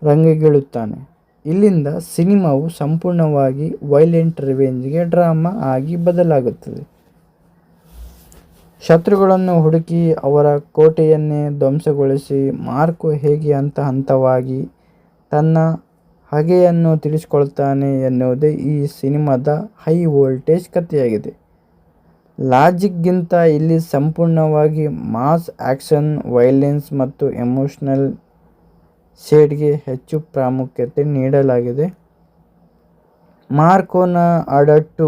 ರಂಗಗಿಳುತ್ತಾನೆ. ಇಲ್ಲಿಂದ ಸಿನಿಮಾವು ಸಂಪೂರ್ಣವಾಗಿ ವೈಲೆಂಟ್ ರಿವೆಂಜ್ಗೆ ಡ್ರಾಮಾ ಆಗಿ ಬದಲಾಗುತ್ತದೆ. ಶತ್ರುಗಳನ್ನು ಹುಡುಕಿ ಅವರ ಕೋಟೆಯನ್ನೇ ಧ್ವಂಸಗೊಳಿಸಿ ಮಾರ್ಕೋ ಹೇಗೆ ಹಂತ ಹಂತವಾಗಿ ತನ್ನ ಹಗೆಯನ್ನು ತೀರಿಸಿಕೊಳ್ತಾನೆ ಎನ್ನುವುದೇ ಈ ಸಿನಿಮಾದ ಹೈ ವೋಲ್ಟೇಜ್ ಕಥೆಯಾಗಿದೆ. ಲಾಜಿಕ್ಗಿಂತ ಇಲ್ಲಿ ಸಂಪೂರ್ಣವಾಗಿ ಮಾಸ್ ಆ್ಯಕ್ಷನ್, ವೈಲೆನ್ಸ್ ಮತ್ತು ಎಮೋಷನಲ್ ಶೇಡ್ಗೆ ಹೆಚ್ಚು ಪ್ರಾಮುಖ್ಯತೆ ನೀಡಲಾಗಿದೆ. ಮಾರ್ಕೋನ ಅಡಟ್ಟು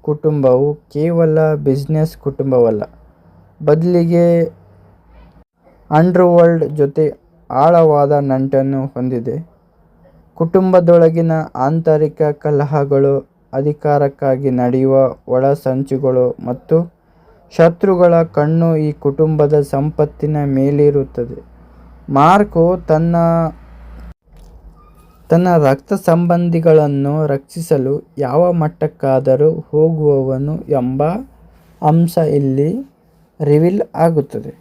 ಕುಟುಂಬವು ಕೇವಲ ಬಿಸ್ನೆಸ್ ಕುಟುಂಬವಲ್ಲ, ಬದಲಿಗೆ ಅಂಡರ್ವರ್ಲ್ಡ್ ಜೊತೆ ಆಳವಾದ ನಂಟನ್ನು ಹೊಂದಿದೆ. ಕುಟುಂಬದೊಳಗಿನ ಆಂತರಿಕ ಕಲಹಗಳು, ಅಧಿಕಾರಕ್ಕಾಗಿ ನಡೆಯುವ ಒಳಸಂಚುಗಳು ಮತ್ತು ಶತ್ರುಗಳ ಕಣ್ಣು ಈ ಕುಟುಂಬದ ಸಂಪತ್ತಿನ ಮೇಲಿರುತ್ತದೆ. ಮಾರ್ಕೋ ತನ್ನ ರಕ್ತ ಸಂಬಂಧಿಗಳನ್ನು ರಕ್ಷಿಸಲು ಯಾವ ಮಟ್ಟಕ್ಕಾದರೂ ಹೋಗುವವನು ಎಂಬ ಅಂಶ ಇಲ್ಲಿ ರಿವೀಲ್ ಆಗುತ್ತದೆ.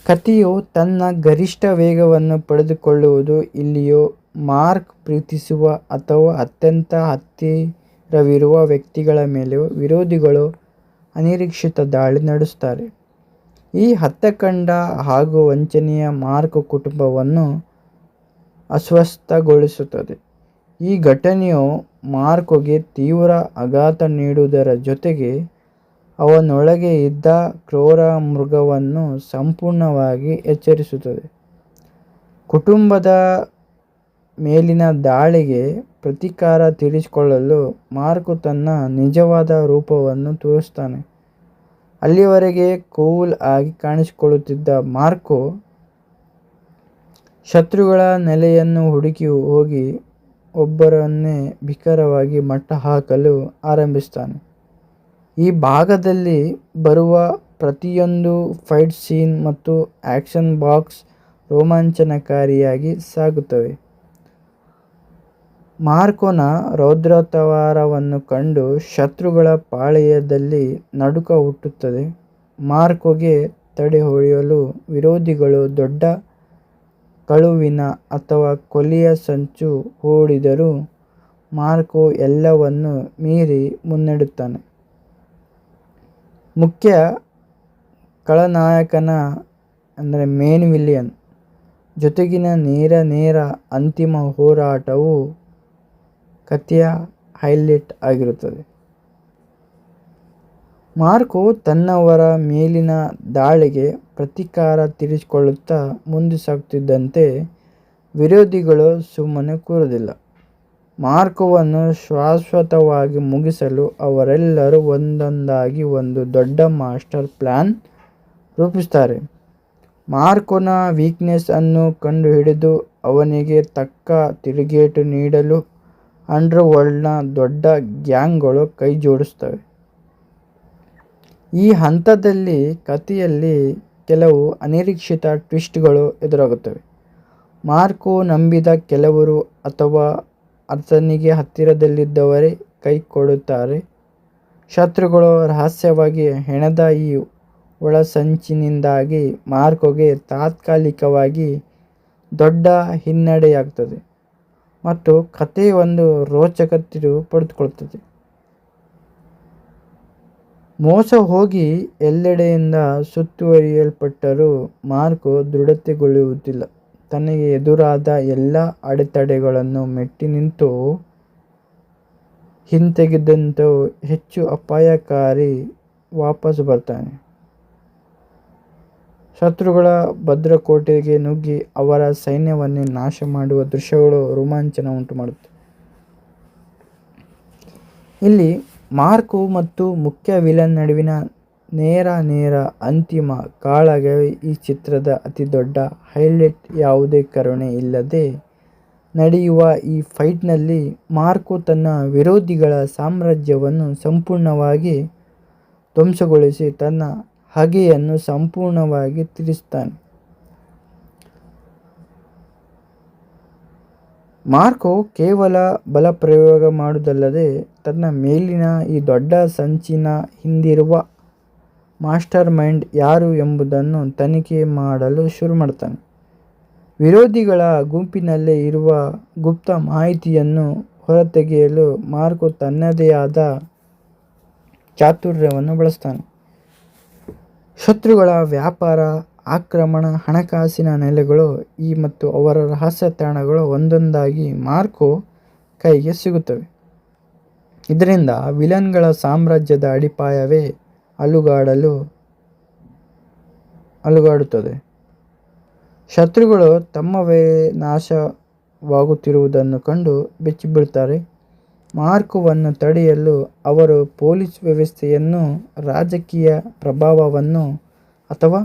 ಕಥೆಯು ತನ್ನ ಗರಿಷ್ಠ ವೇಗವನ್ನು ಪಡೆದುಕೊಳ್ಳುವುದು ಇಲ್ಲಿಯೂ ಮಾರ್ಕ್ ಪ್ರೀತಿಸುವ ಅಥವಾ ಅತ್ಯಂತ ಹತ್ತಿರವಿರುವ ವ್ಯಕ್ತಿಗಳ ಮೇಲೆ ವಿರೋಧಿಗಳು ಅನಿರೀಕ್ಷಿತ ದಾಳಿ ನಡೆಸುತ್ತಾರೆ. ಈ ಹತ್ಯಾಕಾಂಡ ಹಾಗೂ ವಂಚನೆಯ ಮಾರ್ಕ್ ಕುಟುಂಬವನ್ನು ಅಸ್ವಸ್ಥಗೊಳಿಸುತ್ತದೆ. ಈ ಘಟನೆಯು ಮಾರ್ಕೋಗೆ ತೀವ್ರ ಆಘಾತ ನೀಡುವುದರ ಜೊತೆಗೆ ಅವನೊಳಗೆ ಇದ್ದ ಕ್ರೂರ ಮೃಗವನ್ನು ಸಂಪೂರ್ಣವಾಗಿ ಎಚ್ಚರಿಸುತ್ತದೆ. ಕುಟುಂಬದ ಮೇಲಿನ ದಾಳಿಗೆ ಪ್ರತೀಕಾರ ತೀರಿಸಿಕೊಳ್ಳಲು ಮಾರ್ಕ್ ತನ್ನ ನಿಜವಾದ ರೂಪವನ್ನು ತೋರಿಸ್ತಾನೆ. ಅಲ್ಲಿಯವರೆಗೆ ಕೂಲ್ ಆಗಿ ಕಾಣಿಸಿಕೊಳ್ಳುತ್ತಿದ್ದ ಮಾರ್ಕ್ ಶತ್ರುಗಳ ನೆಲೆಯನ್ನು ಹುಡುಕಿ ಹೋಗಿ ಒಬ್ಬರನ್ನೇ ಭೀಕರವಾಗಿ ಮಟ್ಟ ಹಾಕಲು ಆರಂಭಿಸ್ತಾನೆ. ಈ ಭಾಗದಲ್ಲಿ ಬರುವ ಪ್ರತಿಯೊಂದು ಫೈಟ್ ಸೀನ್ ಮತ್ತು ಆಕ್ಷನ್ ಬಾಕ್ಸ್ ರೋಮಾಂಚನಕಾರಿಯಾಗಿ ಸಾಗುತ್ತವೆ. ಮಾರ್ಕೋನ ರೌದ್ರತಾವಾರವನ್ನು ಕಂಡು ಶತ್ರುಗಳ ಪಾಳೆಯದಲ್ಲಿ ನಡುಕ ಹುಟ್ಟುತ್ತದೆ. ಮಾರ್ಕೋಗೆ ತಡೆಹಿಡಿಯಲು ವಿರೋಧಿಗಳು ದೊಡ್ಡ ಕಳುವಿನ ಅಥವಾ ಕೊಲೆಯ ಸಂಚು ಹೂಡಿದರೂ ಮಾರ್ಕೋ ಎಲ್ಲವನ್ನೂ ಮೀರಿ ಮುನ್ನಡೆಯುತ್ತಾನೆ. ಮುಖ್ಯ ಖಳನಾಯಕನ ಮೇನ್ ವಿಲಿಯನ್ ಜೊತೆಗಿನ ನೇರ ಅಂತಿಮ ಹೋರಾಟವು ಕಥೆಯ ಹೈಲೈಟ್ ಆಗಿರುತ್ತದೆ. ಮಾರ್ಕೋ ತನ್ನವರ ಮೇಲಿನ ದಾಳಿಗೆ ಪ್ರತೀಕಾರ ತೀರಿಸಿಕೊಳ್ಳುತ್ತಾ ಮುಂದೆ ಸಾಗುತ್ತಿದ್ದಂತೆ ವಿರೋಧಿಗಳು ಸುಮ್ಮನೆ ಕೂರುವುದಿಲ್ಲ. ಮಾರ್ಕೋವನ್ನು ಶಾಶ್ವತವಾಗಿ ಮುಗಿಸಲು ಅವರೆಲ್ಲರೂ ಒಂದೊಂದಾಗಿ ಒಂದು ದೊಡ್ಡ ಮಾಸ್ಟರ್ ಪ್ಲಾನ್ ರೂಪಿಸುತ್ತಾರೆ. ಮಾರ್ಕೋನ ವೀಕ್ನೆಸ್ ಅನ್ನು ಕಂಡುಹಿಡಿದು ಅವನಿಗೆ ತಕ್ಕ ತಿರುಗೇಟು ನೀಡಲು ಅಂಡರ್ವರ್ಲ್ಡ್ನ ದೊಡ್ಡ ಗ್ಯಾಂಗ್ಗಳು ಕೈಜೋಡಿಸುತ್ತವೆ. ಈ ಹಂತದಲ್ಲಿ ಕಥೆಯಲ್ಲಿ ಕೆಲವು ಅನಿರೀಕ್ಷಿತ ಟ್ವಿಸ್ಟ್ಗಳು ಎದುರಾಗುತ್ತವೆ. ಮಾರ್ಕೋ ನಂಬಿದ ಕೆಲವರು ಅಥವಾ ಆತನಿಗೆ ಹತ್ತಿರದಲ್ಲಿದ್ದವರೇ ಕೈ ಕೊಡುತ್ತಾರೆ. ಶತ್ರುಗಳು ರಹಸ್ಯವಾಗಿ ಹೆಣೆದ ಈ ಒಳಸಂಚಿನಿಂದಾಗಿ ಮಾರ್ಕೋಗೆ ತಾತ್ಕಾಲಿಕವಾಗಿ ದೊಡ್ಡ ಹಿನ್ನಡೆಯಾಗುತ್ತದೆ ಮತ್ತು ಕಥೆ ಒಂದು ರೋಚಕ ತಿರುವು ಪಡೆದುಕೊಳ್ಳುತ್ತದೆ. ಮೋಸ ಹೋಗಿ ಎಲ್ಲೆಡೆಯಿಂದ ಸುತ್ತುವರಿಯಲ್ಪಟ್ಟರೂ ಮಾರ್ಕೋ ದೃಢತೆಗೊಳ್ಳುವುದಿಲ್ಲ. ತನಗೆ ಎದುರಾದ ಎಲ್ಲ ಅಡೆತಡೆಗಳನ್ನು ಮೆಟ್ಟಿ ನಿಂತು ಹಿಂತೆಗೆದಂತ ಹೆಚ್ಚು ಅಪಾಯಕಾರಿ ವಾಪಸ್ ಬರ್ತಾನೆ. ಶತ್ರುಗಳ ಭದ್ರಕೋಟೆಗೆ ನುಗ್ಗಿ ಅವರ ಸೈನ್ಯವನ್ನೇ ನಾಶ ಮಾಡುವ ದೃಶ್ಯಗಳು ರೋಮಾಂಚನ ಉಂಟುಮಾಡುತ್ತವೆ. ಇಲ್ಲಿ ಮಾರ್ಕೋ ಮತ್ತು ಮುಖ್ಯ ವಿಲನ್ ನಡುವಿನ ನೇರ ಅಂತಿಮ ಕಾಳಗವೇ ಈ ಚಿತ್ರದ ಅತಿದೊಡ್ಡ ಹೈಲೈಟ್. ಯಾವುದೇ ಕರುಣೆ ಇಲ್ಲದೆ ನಡೆಯುವ ಈ ಫೈಟ್ನಲ್ಲಿ ಮಾರ್ಕೋ ತನ್ನ ವಿರೋಧಿಗಳ ಸಾಮ್ರಾಜ್ಯವನ್ನು ಸಂಪೂರ್ಣವಾಗಿ ಧ್ವಂಸಗೊಳಿಸಿ ತನ್ನ ಹಗೆಯನ್ನು ಸಂಪೂರ್ಣವಾಗಿ ತೀರಿಸುತ್ತಾನೆ. ಮಾರ್ಕೋ ಕೇವಲ ಬಲಪ್ರಯೋಗ ಮಾಡುವುದಲ್ಲದೆ ತನ್ನ ಮೇಲಿನ ಈ ದೊಡ್ಡ ಸಂಚಿನ ಹಿಂದಿರುವ ಮಾಸ್ಟರ್ ಮೈಂಡ್ ಯಾರು ಎಂಬುದನ್ನು ತನಿಖೆ ಮಾಡಲು ಶುರು ಮಾಡ್ತಾನೆ. ವಿರೋಧಿಗಳ ಗುಂಪಿನಲ್ಲೇ ಇರುವ ಗುಪ್ತ ಮಾಹಿತಿಯನ್ನು ಹೊರತೆಗೆಯಲು ಮಾರ್ಕೋ ತನ್ನದೇ ಆದ ಚಾತುರ್ಯವನ್ನು ಬಳಸ್ತಾನೆ. ಶತ್ರುಗಳ ವ್ಯಾಪಾರ, ಆಕ್ರಮಣ, ಹಣಕಾಸಿನ ನೆಲೆಗಳು ಮತ್ತು ಅವರ ರಹಸ್ಯ ತಾಣಗಳು ಒಂದೊಂದಾಗಿ ಮಾರ್ಕೋ ಕೈಗೆ ಸಿಗುತ್ತವೆ. ಇದರಿಂದ ವಿಲನ್ಗಳ ಸಾಮ್ರಾಜ್ಯದ ಅಡಿಪಾಯವೇ ಅಲುಗಾಡುತ್ತದೆ. ಶತ್ರುಗಳು ತಮ್ಮವೇ ನಾಶವಾಗುತ್ತಿರುವುದನ್ನು ಕಂಡು ಬೆಚ್ಚಿಬೀಳ್ತಾರೆ. ಮಾರ್ಕೋವನ್ನು ತಡೆಯಲು ಅವರು ಪೊಲೀಸ್ ವ್ಯವಸ್ಥೆಯನ್ನು, ರಾಜಕೀಯ ಪ್ರಭಾವವನ್ನು ಅಥವಾ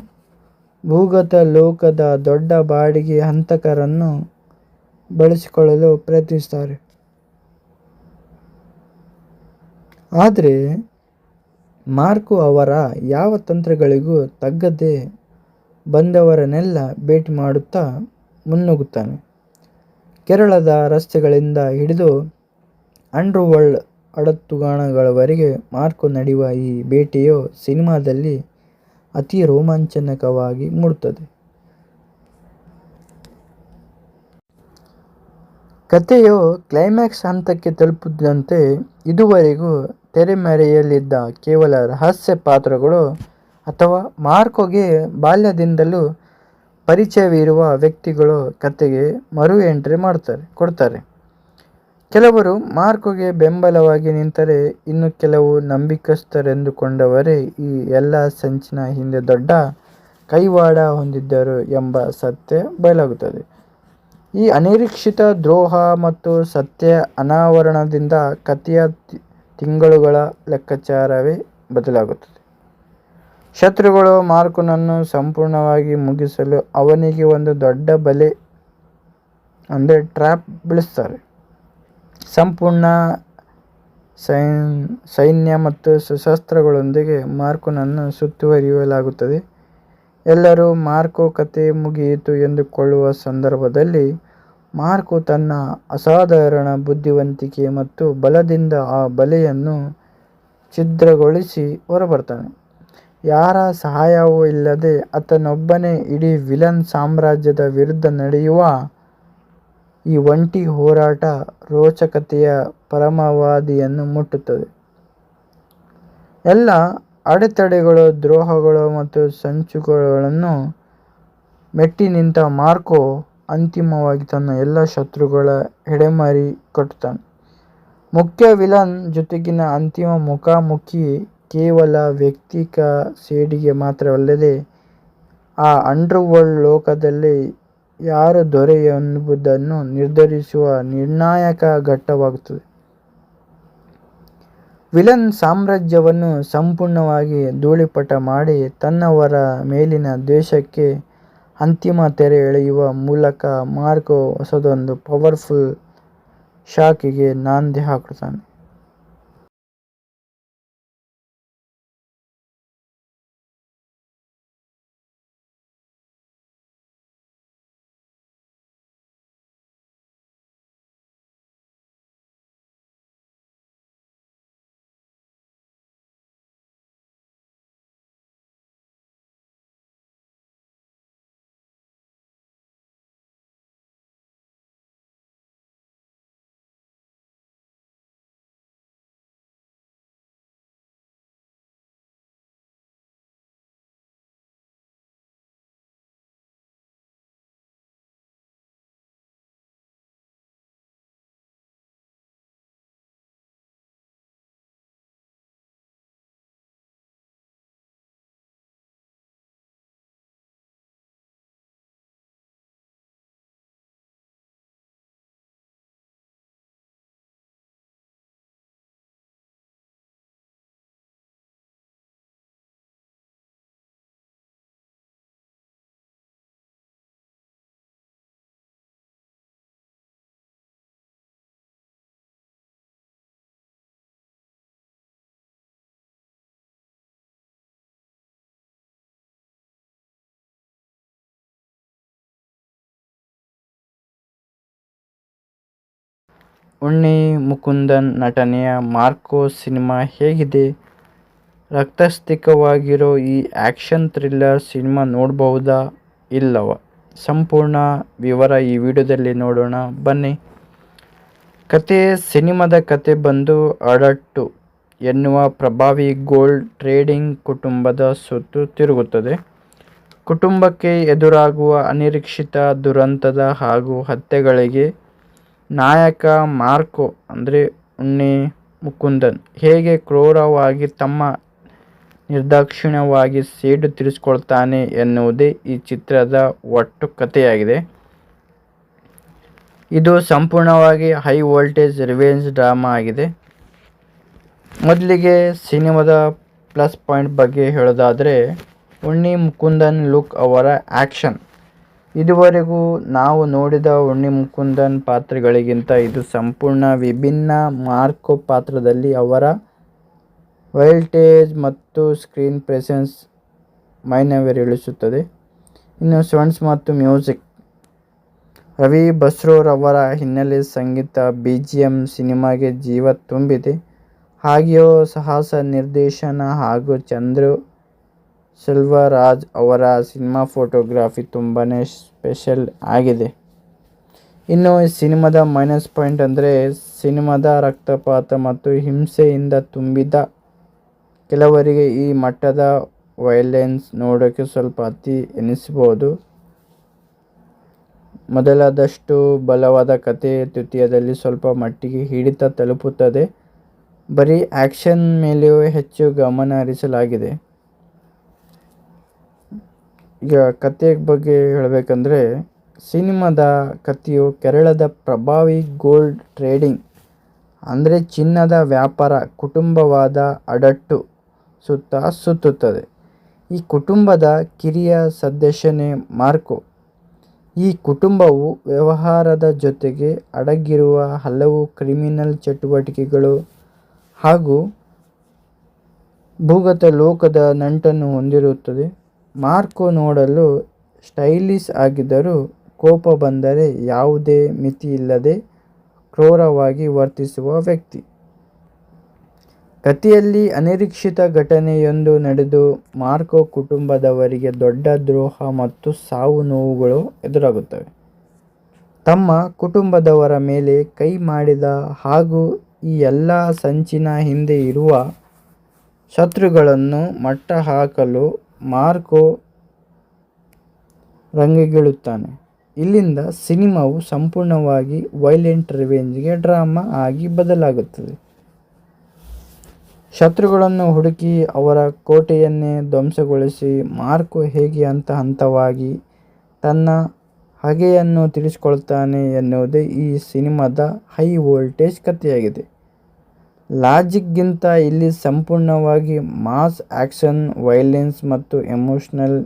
ಭೂಗತ ಲೋಕದ ದೊಡ್ಡ ಬಾಡಿಗೆ ಹಂತಕರನ್ನು ಬಳಸಿಕೊಳ್ಳಲು ಪ್ರಯತ್ನಿಸುತ್ತಾರೆ. ಆದರೆ ಮಾರ್ಕೋ ಅವರ ಯಾವ ತಂತ್ರಗಳಿಗೂ ತಗ್ಗದೆ ಬಂದವರನ್ನೆಲ್ಲ ಭೇಟಿ ಮಾಡುತ್ತಾ ಮುನ್ನುಗ್ಗುತ್ತಾನೆ. ಕೇರಳದ ರಸ್ತೆಗಳಿಂದ ಹಿಡಿದು ಅಂಡರ್ವರ್ಲ್ಡ್ ಅಡಗುತಾಣಗಳವರೆಗೆ ಮಾರ್ಕೋ ನಡೆಯುವ ಈ ಭೇಟಿಯು ಸಿನಿಮಾದಲ್ಲಿ ಅತಿ ರೋಮಾಂಚನಕವಾಗಿ ಮೂಡುತ್ತದೆ. ಕಥೆಯು ಕ್ಲೈಮ್ಯಾಕ್ಸ್ ಹಂತಕ್ಕೆ ತಲುಪುತ್ತಿದ್ದಂತೆ ಇದುವರೆಗೂ ತೆರೆಮರೆಯಲ್ಲಿದ್ದ ಕೇವಲ ರಹಸ್ಯ ಪಾತ್ರಗಳು ಅಥವಾ ಮಾರ್ಕೋಗೆ ಬಾಲ್ಯದಿಂದಲೂ ಪರಿಚಯವಿರುವ ವ್ಯಕ್ತಿಗಳು ಕತೆಗೆ ಮರು ಎಂಟ್ರಿ ಕೊಡ್ತಾರೆ. ಕೆಲವರು ಮಾರ್ಕೋಗೆ ಬೆಂಬಲವಾಗಿ ನಿಂತರೆ, ಇನ್ನು ಕೆಲವು ನಂಬಿಕಸ್ಥರೆಂದುಕೊಂಡವರೇ ಈ ಎಲ್ಲ ಸಂಚಿನ ಹಿಂದೆ ದೊಡ್ಡ ಕೈವಾಡ ಹೊಂದಿದ್ದರು ಎಂಬ ಸತ್ಯ ಬಯಲಾಗುತ್ತದೆ. ಈ ಅನಿರೀಕ್ಷಿತ ದ್ರೋಹ ಮತ್ತು ಸತ್ಯ ಅನಾವರಣದಿಂದ ಕಥೆಯ ತಿಂಗಳುಗಳ ಲೆಕ್ಕಾಚಾರವೇ ಬದಲಾಗುತ್ತದೆ. ಶತ್ರುಗಳು ಮಾರ್ಕೋನನ್ನು ಸಂಪೂರ್ಣವಾಗಿ ಮುಗಿಸಲು ಅವನಿಗೆ ಒಂದು ದೊಡ್ಡ ಬಲೆ ಟ್ರ್ಯಾಪ್ ಬೀಳಿಸ್ತಾರೆ. ಸಂಪೂರ್ಣ ಸೈನ್ಯ ಮತ್ತು ಶಸ್ತ್ರಾಸ್ತ್ರಗಳೊಂದಿಗೆ ಮಾರ್ಕೋನನ್ನು ಸುತ್ತುವರಿಯಲಾಗುತ್ತದೆ. ಎಲ್ಲರೂ ಮಾರ್ಕೋ ಕತೆ ಮುಗಿಯಿತು ಎಂದುಕೊಳ್ಳುವ ಸಂದರ್ಭದಲ್ಲಿ ಮಾರ್ಕೋ ತನ್ನ ಅಸಾಧಾರಣ ಬುದ್ಧಿವಂತಿಕೆ ಮತ್ತು ಬಲದಿಂದ ಆ ಬಲೆಯನ್ನು ಛಿದ್ರಗೊಳಿಸಿ ಹೊರಬರ್ತಾನೆ. ಯಾರ ಸಹಾಯವೂ ಇಲ್ಲದೆ ಆತನೊಬ್ಬನೇ ಇಡೀ ವಿಲನ್ ಸಾಮ್ರಾಜ್ಯದ ವಿರುದ್ಧ ನಡೆಯುವ ಈ ಒಂಟಿ ಹೋರಾಟ ರೋಚಕತೆಯ ಪರಮಾವಧಿಯನ್ನು ಮುಟ್ಟುತ್ತದೆ. ಎಲ್ಲ ಅಡೆತಡೆಗಳು, ದ್ರೋಹಗಳು ಮತ್ತು ಸಂಚುಗಳನ್ನು ಮೆಟ್ಟಿ ನಿಂತ ಮಾರ್ಕೋ ಅಂತಿಮವಾಗಿ ತನ್ನ ಎಲ್ಲ ಶತ್ರುಗಳ ಹೆಡೆಮಾರಿ ಕಟ್ಟುತ್ತಾನೆ. ಮುಖ್ಯ ವಿಲನ್ ಜೊತೆಗಿನ ಅಂತಿಮ ಮುಖಾಮುಖಿ ಕೇವಲ ವೈಯಕ್ತಿಕ ಸೇಡಿಗೆ ಮಾತ್ರವಲ್ಲದೆ ಆ ಅಂಡರ್ವರ್ಲ್ಡ್ ಲೋಕದಲ್ಲಿ ಯಾರು ದೊರೆ ಎಂಬುದನ್ನು ನಿರ್ಧರಿಸುವ ನಿರ್ಣಾಯಕ ಘಟ್ಟವಾಗುತ್ತದೆ. ವಿಲನ್ ಸಾಮ್ರಾಜ್ಯವನ್ನು ಸಂಪೂರ್ಣವಾಗಿ ಧೂಳಿಪಟ ಮಾಡಿ ತನ್ನವರ ಮೇಲಿನ ದ್ವೇಷಕ್ಕೆ ಅಂತಿಮ ತೆರೆ ಎಳೆಯುವ ಮೂಲಕ ಮಾರ್ಕೋ ಹೊಸದೊಂದು ಪವರ್ಫುಲ್ ಶಾಖೆಗೆ ನಾಂದಿ ಹಾಕುತ್ತಾನೆ. ಉಣ್ಣಿ ಮುಕುಂದನ್ ನಟನೆಯ ಮಾರ್ಕೋ ಸಿನಿಮಾ ಹೇಗಿದೆ? ರಕ್ತಸ್ತಿಕವಾಗಿರೋ ಈ ಆ್ಯಕ್ಷನ್ ಥ್ರಿಲ್ಲರ್ ಸಿನಿಮಾ ನೋಡಬಹುದಾ ಇಲ್ಲವಾ? ಸಂಪೂರ್ಣ ವಿವರ ಈ ವಿಡಿಯೋದಲ್ಲಿ ನೋಡೋಣ ಬನ್ನಿ. ಸಿನಿಮಾದ ಕತೆ ಬಂದು ಅಡಟ್ಟು ಎನ್ನುವ ಪ್ರಭಾವಿ ಗೋಲ್ಡ್ ಟ್ರೇಡಿಂಗ್ ಕುಟುಂಬದ ಸುತ್ತು ತಿರುಗುತ್ತದೆ. ಕುಟುಂಬಕ್ಕೆ ಎದುರಾಗುವ ಅನಿರೀಕ್ಷಿತ ದುರಂತದ ಹಾಗೂ ಹತ್ಯೆಗಳಿಗೆ ನಾಯಕ ಮಾರ್ಕೋ ಉಣ್ಣಿ ಮುಕುಂದನ್ ಹೇಗೆ ಕ್ರೂರವಾಗಿ ತಮ್ಮ ನಿರ್ದಾಕ್ಷಿಣ್ಯವಾಗಿ ಸೇಡು ತೀರಿಸಿಕೊಳ್ತಾನೆ ಎನ್ನುವುದೇ ಈ ಚಿತ್ರದ ಒಟ್ಟು ಕಥೆಯಾಗಿದೆ. ಇದು ಸಂಪೂರ್ಣವಾಗಿ ಹೈ ವೋಲ್ಟೇಜ್ ರಿವೆಂಜ್ ಡ್ರಾಮಾ ಆಗಿದೆ. ಮೊದಲಿಗೆ ಸಿನಿಮಾದ ಪ್ಲಸ್ ಪಾಯಿಂಟ್ ಬಗ್ಗೆ ಹೇಳೋದಾದರೆ, ಉಣ್ಣಿ ಮುಕುಂದನ್ ಲುಕ್, ಅವರ ಆ್ಯಕ್ಷನ್. ಇದುವರೆಗೂ ನಾವು ನೋಡಿದ ಉಣ್ಣಿ ಮುಕುಂದನ್ ಪಾತ್ರಗಳಿಗಿಂತ ಇದು ಸಂಪೂರ್ಣ ವಿಭಿನ್ನ. ಮಾರ್ಕೋ ಪಾತ್ರದಲ್ಲಿ ಅವರ ವೈಲ್ಟೇಜ್ ಮತ್ತು ಸ್ಕ್ರೀನ್ ಪ್ರೆಸೆನ್ಸ್ ಮೈನವಿರೇಳಿಸುತ್ತದೆ. ಇನ್ನು ಸಾಂಗ್ಸ್ ಮತ್ತು ಮ್ಯೂಸಿಕ್, ರವಿ ಬಸ್ರೂರವರ ಹಿನ್ನೆಲೆ ಸಂಗೀತ BGM ಸಿನಿಮಾಗೆ ಜೀವ ತುಂಬಿದೆ. ಹಾಗೆಯೇ ಸಾಹಸ ನಿರ್ದೇಶನ ಹಾಗೂ ಚಂದ್ರು ಸೆಲ್ವರಾಜ್ ಅವರ ಸಿನಿಮಾ ಫೋಟೋಗ್ರಫಿ ತುಂಬಾ ಸ್ಪೆಷಲ್ ಆಗಿದೆ. ಇನ್ನು ಈ ಸಿನಿಮಾದ ಮೈನಸ್ ಪಾಯಿಂಟ್ ಅಂದರೆ ಸಿನಿಮಾದ ರಕ್ತಪಾತ ಮತ್ತು ಹಿಂಸೆಯಿಂದ ತುಂಬಿದ, ಕೆಲವರಿಗೆ ಈ ಮಟ್ಟದ ವೈಲೆನ್ಸ್ ನೋಡೋಕ್ಕೆ ಸ್ವಲ್ಪ ಅತಿ ಎನಿಸಬಹುದು. ಮೊದಲಾದಷ್ಟು ಬಲವಾದ ಕತೆ ತೃತೀಯದಲ್ಲಿ ಸ್ವಲ್ಪ ಮಟ್ಟಿಗೆ ಹಿಡಿತ ತಲುಪುತ್ತದೆ. ಬರೀ ಆ್ಯಕ್ಷನ್ ಮೇಲೆಯೂ ಹೆಚ್ಚು ಗಮನ ಹರಿಸಲಾಗಿದೆ. ಈಗ ಕತೆ ಬಗ್ಗೆ ಹೇಳಬೇಕಂದ್ರೆ, ಸಿನಿಮಾದ ಕಥೆಯು ಕೇರಳದ ಪ್ರಭಾವಿ ಗೋಲ್ಡ್ ಟ್ರೇಡಿಂಗ್ ಅಂದರೆ ಚಿನ್ನದ ವ್ಯಾಪಾರ ಕುಟುಂಬವಾದ ಅಡಟ್ಟು ಸುತ್ತ ಸುತ್ತುತ್ತದೆ. ಈ ಕುಟುಂಬದ ಕಿರಿಯ ಸದಸ್ಯನೇ ಮಾರ್ಕೊ. ಈ ಕುಟುಂಬವು ವ್ಯವಹಾರದ ಜೊತೆಗೆ ಅಡಗಿರುವ ಹಲವು ಕ್ರಿಮಿನಲ್ ಚಟುವಟಿಕೆಗಳು ಹಾಗೂ ಭೂಗತ ಲೋಕದ ನಂಟನ್ನು ಹೊಂದಿರುತ್ತದೆ. ಮಾರ್ಕೊ ನೋಡಲು ಸ್ಟೈಲಿಶ್ ಆಗಿದ್ದರೂ ಕೋಪ ಬಂದರೆ ಯಾವುದೇ ಮಿತಿಯಿಲ್ಲದೆ ಕ್ರೂರವಾಗಿ ವರ್ತಿಸುವ ವ್ಯಕ್ತಿ. ಕಥೆಯಲ್ಲಿ ಅನಿರೀಕ್ಷಿತ ಘಟನೆಯೊಂದು ನಡೆದು ಮಾರ್ಕೊ ಕುಟುಂಬದವರಿಗೆ ದೊಡ್ಡ ದ್ರೋಹ ಮತ್ತು ಸಾವು ನೋವುಗಳು ಎದುರಾಗುತ್ತವೆ. ತಮ್ಮ ಕುಟುಂಬದವರ ಮೇಲೆ ಕೈ ಮಾಡಿದ ಹಾಗೂ ಈ ಎಲ್ಲ ಸಂಚಿನ ಹಿಂದೆ ಇರುವ ಶತ್ರುಗಳನ್ನು ಮಟ್ಟ ಹಾಕಲು ಮಾರ್ಕೊ ರಂಗಗಿಳುತ್ತಾನೆ. ಇಲ್ಲಿಂದ ಸಿನಿಮಾವು ಸಂಪೂರ್ಣವಾಗಿ ವೈಲೆಂಟ್ ರಿವೆಂಜ್ಗೆ ಡ್ರಾಮಾ ಆಗಿ ಬದಲಾಗುತ್ತದೆ. ಶತ್ರುಗಳನ್ನು ಹುಡುಕಿ ಅವರ ಕೋಟೆಯನ್ನೇ ಧ್ವಂಸಗೊಳಿಸಿ ಮಾರ್ಕೊ ಹೇಗೆ ಹಂತ ಹಂತವಾಗಿ ತನ್ನ ಹಗೆಯನ್ನು ತೀರಿಸಿಕೊಳ್ತಾನೆ ಎನ್ನುವುದೇ ಈ ಸಿನಿಮಾದ ಹೈ ವೋಲ್ಟೇಜ್ ಕಥೆಯಾಗಿದೆ. ಲಾಜಿಕ್ಗಿಂತ ಇಲ್ಲಿ ಸಂಪೂರ್ಣವಾಗಿ ಮಾಸ್ ಆ್ಯಕ್ಷನ್, ವೈಲೆನ್ಸ್ ಮತ್ತು ಎಮೋಷನಲ್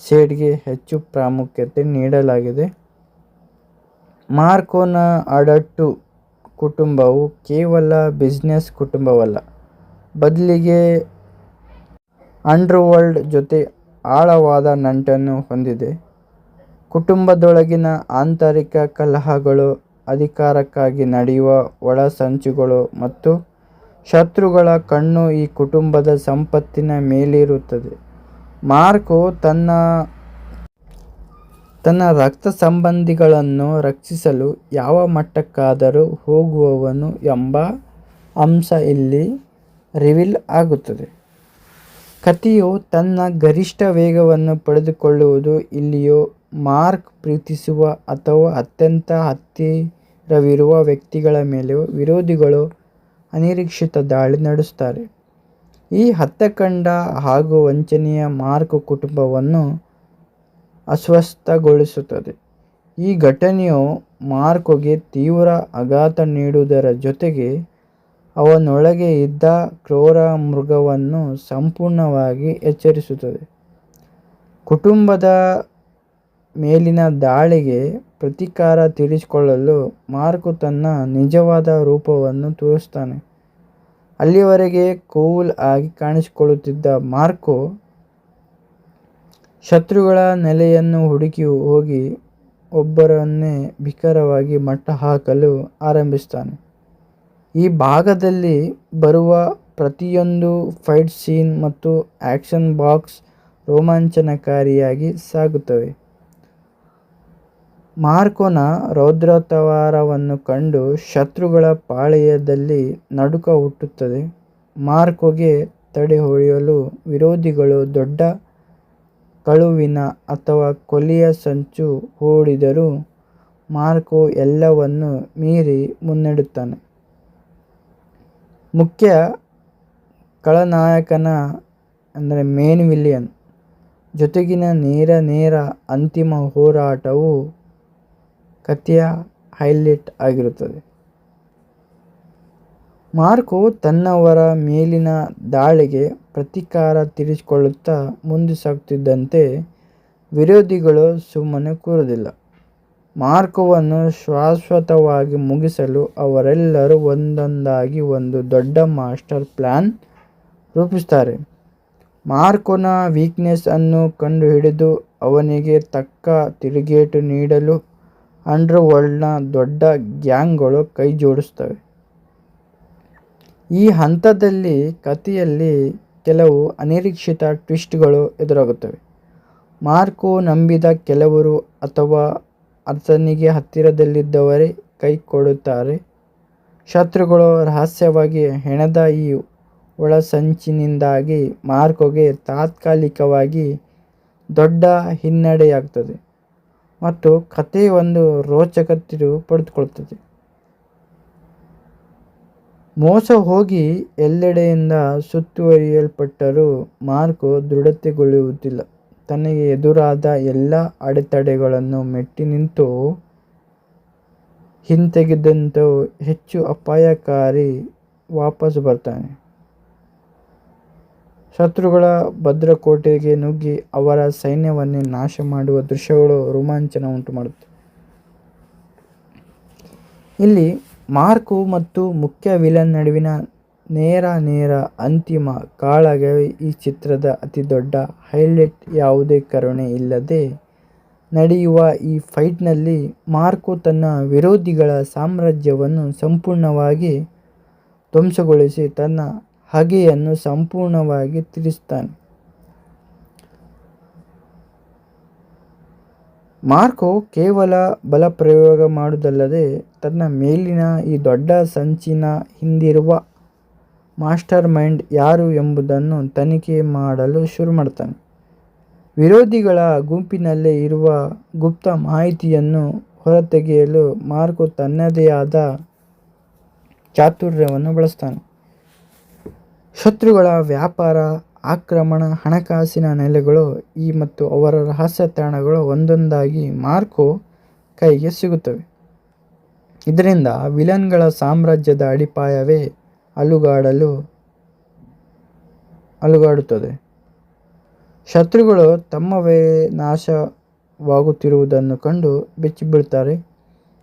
ಶೇಡ್ಗೆ ಹೆಚ್ಚು ಪ್ರಾಮುಖ್ಯತೆ ನೀಡಲಾಗಿದೆ. ಮಾರ್ಕೊನ ಅಡಟ್ಟು ಕುಟುಂಬವು ಕೇವಲ ಬಿಸ್ನೆಸ್ ಕುಟುಂಬವಲ್ಲ, ಬದಲಿಗೆ ಅಂಡರ್ವರ್ಲ್ಡ್ ಜೊತೆ ಆಳವಾದ ನಂಟನ್ನು ಹೊಂದಿದೆ. ಕುಟುಂಬದೊಳಗಿನ ಆಂತರಿಕ ಕಲಹಗಳು, ಅಧಿಕಾರಕ್ಕಾಗಿ ನಡೆಯುವ ಒಳಸಂಚುಗಳು ಮತ್ತು ಶತ್ರುಗಳ ಕಣ್ಣು ಈ ಕುಟುಂಬದ ಸಂಪತ್ತಿನ ಮೇಲಿರುತ್ತದೆ. ಮಾರ್ಕೊ ತನ್ನ ರಕ್ತ ಸಂಬಂಧಿಗಳನ್ನು ರಕ್ಷಿಸಲು ಯಾವ ಮಟ್ಟಕ್ಕಾದರೂ ಹೋಗುವವನು ಎಂಬ ಅಂಶ ಇಲ್ಲಿ ರಿವೀಲ್ ಆಗುತ್ತದೆ. ಕಥೆಯು ತನ್ನ ಗರಿಷ್ಠ ವೇಗವನ್ನು ಪಡೆದುಕೊಳ್ಳುವುದು ಇಲ್ಲಿಯೂ ಮಾರ್ಕ್ ಪ್ರೀತಿಸುವ ಅಥವಾ ಅತ್ಯಂತ ಹತ್ತಿರವಿರುವ ವ್ಯಕ್ತಿಗಳ ಮೇಲೆ ವಿರೋಧಿಗಳು ಅನಿರೀಕ್ಷಿತ ದಾಳಿ ನಡೆಸುತ್ತಾರೆ. ಈ ಹತ್ಯಾಕಾಂಡ ಹಾಗೂ ವಂಚನೆಯ ಮಾರ್ಕ್ ಕುಟುಂಬವನ್ನು ಅಸ್ವಸ್ಥಗೊಳಿಸುತ್ತದೆ. ಈ ಘಟನೆಯು ಮಾರ್ಕೊಗೆ ತೀವ್ರ ಆಘಾತ ನೀಡುವುದರ ಜೊತೆಗೆ ಅವನೊಳಗೆ ಇದ್ದ ಕ್ರೂರ ಮೃಗವನ್ನು ಸಂಪೂರ್ಣವಾಗಿ ಎಚ್ಚರಿಸುತ್ತದೆ. ಕುಟುಂಬದ ಮೇಲಿನ ದಾಳಿಗೆ ಪ್ರತೀಕಾರ ತೀರಿಸಿಕೊಳ್ಳಲು ಮಾರ್ಕೊ ತನ್ನ ನಿಜವಾದ ರೂಪವನ್ನು ತೋರಿಸ್ತಾನೆ. ಅಲ್ಲಿಯವರೆಗೆ ಕೂಲ್ ಆಗಿ ಕಾಣಿಸಿಕೊಳ್ಳುತ್ತಿದ್ದ ಮಾರ್ಕೊ ಶತ್ರುಗಳ ನೆಲೆಯನ್ನು ಹುಡುಕಿ ಹೋಗಿ ಒಬ್ಬರನ್ನೇ ಭೀಕರವಾಗಿ ಮಟ್ಟ ಹಾಕಲು ಆರಂಭಿಸ್ತಾನೆ. ಈ ಭಾಗದಲ್ಲಿ ಬರುವ ಪ್ರತಿಯೊಂದು ಫೈಟ್ ಸೀನ್ ಮತ್ತು ಆ್ಯಕ್ಷನ್ ಬಾಕ್ಸ್ ರೋಮಾಂಚನಕಾರಿಯಾಗಿ ಸಾಗುತ್ತವೆ. ಮಾರ್ಕೊನ ರೌದ್ರತಾವಾರವನ್ನು ಕಂಡು ಶತ್ರುಗಳ ಪಾಳೆಯದಲ್ಲಿ ನಡುಕ ಹುಟ್ಟುತ್ತದೆ. ಮಾರ್ಕೊಗೆ ತಡೆಹಿಡಿಯಲು ವಿರೋಧಿಗಳು ದೊಡ್ಡ ಕಳುವಿನ ಅಥವಾ ಕೊಲೆಯ ಸಂಚು ಹೂಡಿದರೂ ಮಾರ್ಕೊ ಎಲ್ಲವನ್ನೂ ಮೀರಿ ಮುನ್ನಡೆಯುತ್ತಾನೆ. ಮುಖ್ಯ ಖಳನಾಯಕನ ಅಂದರೆ ಮೇನ್ ವಿಲಿಯನ್ ಜೊತೆಗಿನ ನೇರ ಅಂತಿಮ ಹೋರಾಟವು ಕಥೆಯ ಹೈಲೈಟ್ ಆಗಿರುತ್ತದೆ. ಮಾರ್ಕೊ ತನ್ನವರ ಮೇಲಿನ ದಾಳಿಗೆ ಪ್ರತೀಕಾರ ತೀರಿಸಿಕೊಳ್ಳುತ್ತಾ ಮುಂದೆ ಸಾಗುತ್ತಿದ್ದಂತೆ ವಿರೋಧಿಗಳು ಸುಮ್ಮನೆ ಕೂರುವುದಿಲ್ಲ. ಮಾರ್ಕೊವನ್ನು ಶಾಶ್ವತವಾಗಿ ಮುಗಿಸಲು ಅವರೆಲ್ಲರೂ ಒಂದೊಂದಾಗಿ ಒಂದು ದೊಡ್ಡ ಮಾಸ್ಟರ್ ಪ್ಲಾನ್ ರೂಪಿಸುತ್ತಾರೆ. ಮಾರ್ಕೊನ ವೀಕ್ನೆಸ್ ಅನ್ನು ಕಂಡುಹಿಡಿದು ಅವನಿಗೆ ತಕ್ಕ ತಿರುಗೇಟು ನೀಡಲು ಅಂಡರ್ವರ್ಲ್ಡ್ನ ದೊಡ್ಡ ಗ್ಯಾಂಗ್ಗಳು ಕೈಜೋಡಿಸುತ್ತವೆ. ಈ ಹಂತದಲ್ಲಿ ಕಥೆಯಲ್ಲಿ ಕೆಲವು ಅನಿರೀಕ್ಷಿತ ಟ್ವಿಸ್ಟ್ಗಳು ಎದುರಾಗುತ್ತವೆ. ಮಾರ್ಕೊ ನಂಬಿದ ಕೆಲವರು ಅಥವಾ ಆತನಿಗೆ ಹತ್ತಿರದಲ್ಲಿದ್ದವರೇ ಕೈ ಕೊಡುತ್ತಾರೆ. ಶತ್ರುಗಳು ರಹಸ್ಯವಾಗಿ ಹೆಣೆದ ಈ ಒಳಸಂಚಿನಿಂದಾಗಿ ಮಾರ್ಕೋಗೆ ತಾತ್ಕಾಲಿಕವಾಗಿ ದೊಡ್ಡ ಹಿನ್ನಡೆಯಾಗ್ತದೆ ಮತ್ತು ಕಥೆ ಒಂದು ರೋಚಕ ತಿರುವು ಪಡೆದುಕೊಳ್ಳುತ್ತದೆ. ಮೋಸ ಹೋಗಿ ಎಲ್ಲೆಡೆಯಿಂದ ಸುತ್ತುವರಿಯಲ್ಪಟ್ಟರೂ ಮಾರ್ಕೋ ದೃಢತೆಗೊಳ್ಳುವುದಿಲ್ಲ. ತನಗೆ ಎದುರಾದ ಎಲ್ಲ ಅಡೆತಡೆಗಳನ್ನು ಮೆಟ್ಟಿ ನಿಂತು ಹಿಂತೆಗೆದಂತೆ ಹೆಚ್ಚು ಅಪಾಯಕಾರಿ ವಾಪಸ್ ಬರ್ತಾನೆ. ಶತ್ರುಗಳ ಭದ್ರಕೋಟೆಗೆ ನುಗ್ಗಿ ಅವರ ಸೈನ್ಯವನ್ನೇ ನಾಶ ಮಾಡುವ ದೃಶ್ಯಗಳು ರೋಮಾಂಚನ ಉಂಟು ಮಾಡುತ್ತವೆ. ಇಲ್ಲಿ ಮಾರ್ಕೋ ಮತ್ತು ಮುಖ್ಯ ವಿಲನ್ ನಡುವಿನ ನೇರ ಅಂತಿಮ ಕಾಳಗವೇ ಈ ಚಿತ್ರದ ಅತಿ ದೊಡ್ಡ ಹೈಲೈಟ್. ಯಾವುದೇ ಕರುಣೆ ಇಲ್ಲದೆ ನಡೆಯುವ ಈ ಫೈಟ್ನಲ್ಲಿ ಮಾರ್ಕೋ ತನ್ನ ವಿರೋಧಿಗಳ ಸಾಮ್ರಾಜ್ಯವನ್ನು ಸಂಪೂರ್ಣವಾಗಿ ಧ್ವಂಸಗೊಳಿಸಿ ತನ್ನ ಹಗೆಯನ್ನು ಸಂಪೂರ್ಣವಾಗಿ ತೀರಿಸ್ತಾನೆ. ಮಾರ್ಕೋ ಕೇವಲ ಬಲಪ್ರಯೋಗ ಮಾಡುವುದಲ್ಲದೆ ತನ್ನ ಮೇಲಿನ ಈ ದೊಡ್ಡ ಸಂಚಿನ ಹಿಂದಿರುವ ಮಾಸ್ಟರ್ ಮೈಂಡ್ ಯಾರು ಎಂಬುದನ್ನು ತನಿಖೆ ಮಾಡಲು ಶುರು ಮಾಡ್ತಾನೆ. ವಿರೋಧಿಗಳ ಗುಂಪಿನಲ್ಲೇ ಇರುವ ಗುಪ್ತ ಮಾಹಿತಿಯನ್ನು ಹೊರತೆಗೆಯಲು ಮಾರ್ಕೋ ತನ್ನದೇ ಆದ ಚಾತುರ್ಯವನ್ನು ಬಳಸ್ತಾನೆ. ಶತ್ರುಗಳ ವ್ಯಾಪಾರ, ಆಕ್ರಮಣ, ಹಣಕಾಸಿನ ನೆಲೆಗಳು ಮತ್ತು ಅವರ ರಹಸ್ಯ ತಾಣಗಳು ಒಂದೊಂದಾಗಿ ಮಾರ್ಕೋ ಕೈಗೆ ಸಿಗುತ್ತವೆ. ಇದರಿಂದ ವಿಲನ್ಗಳ ಸಾಮ್ರಾಜ್ಯದ ಅಡಿಪಾಯವೇ ಅಲುಗಾಡುತ್ತದೆ. ಶತ್ರುಗಳು ತಮ್ಮವೇ ನಾಶವಾಗುತ್ತಿರುವುದನ್ನು ಕಂಡು ಬೆಚ್ಚಿಬೀಳ್ತಾರೆ.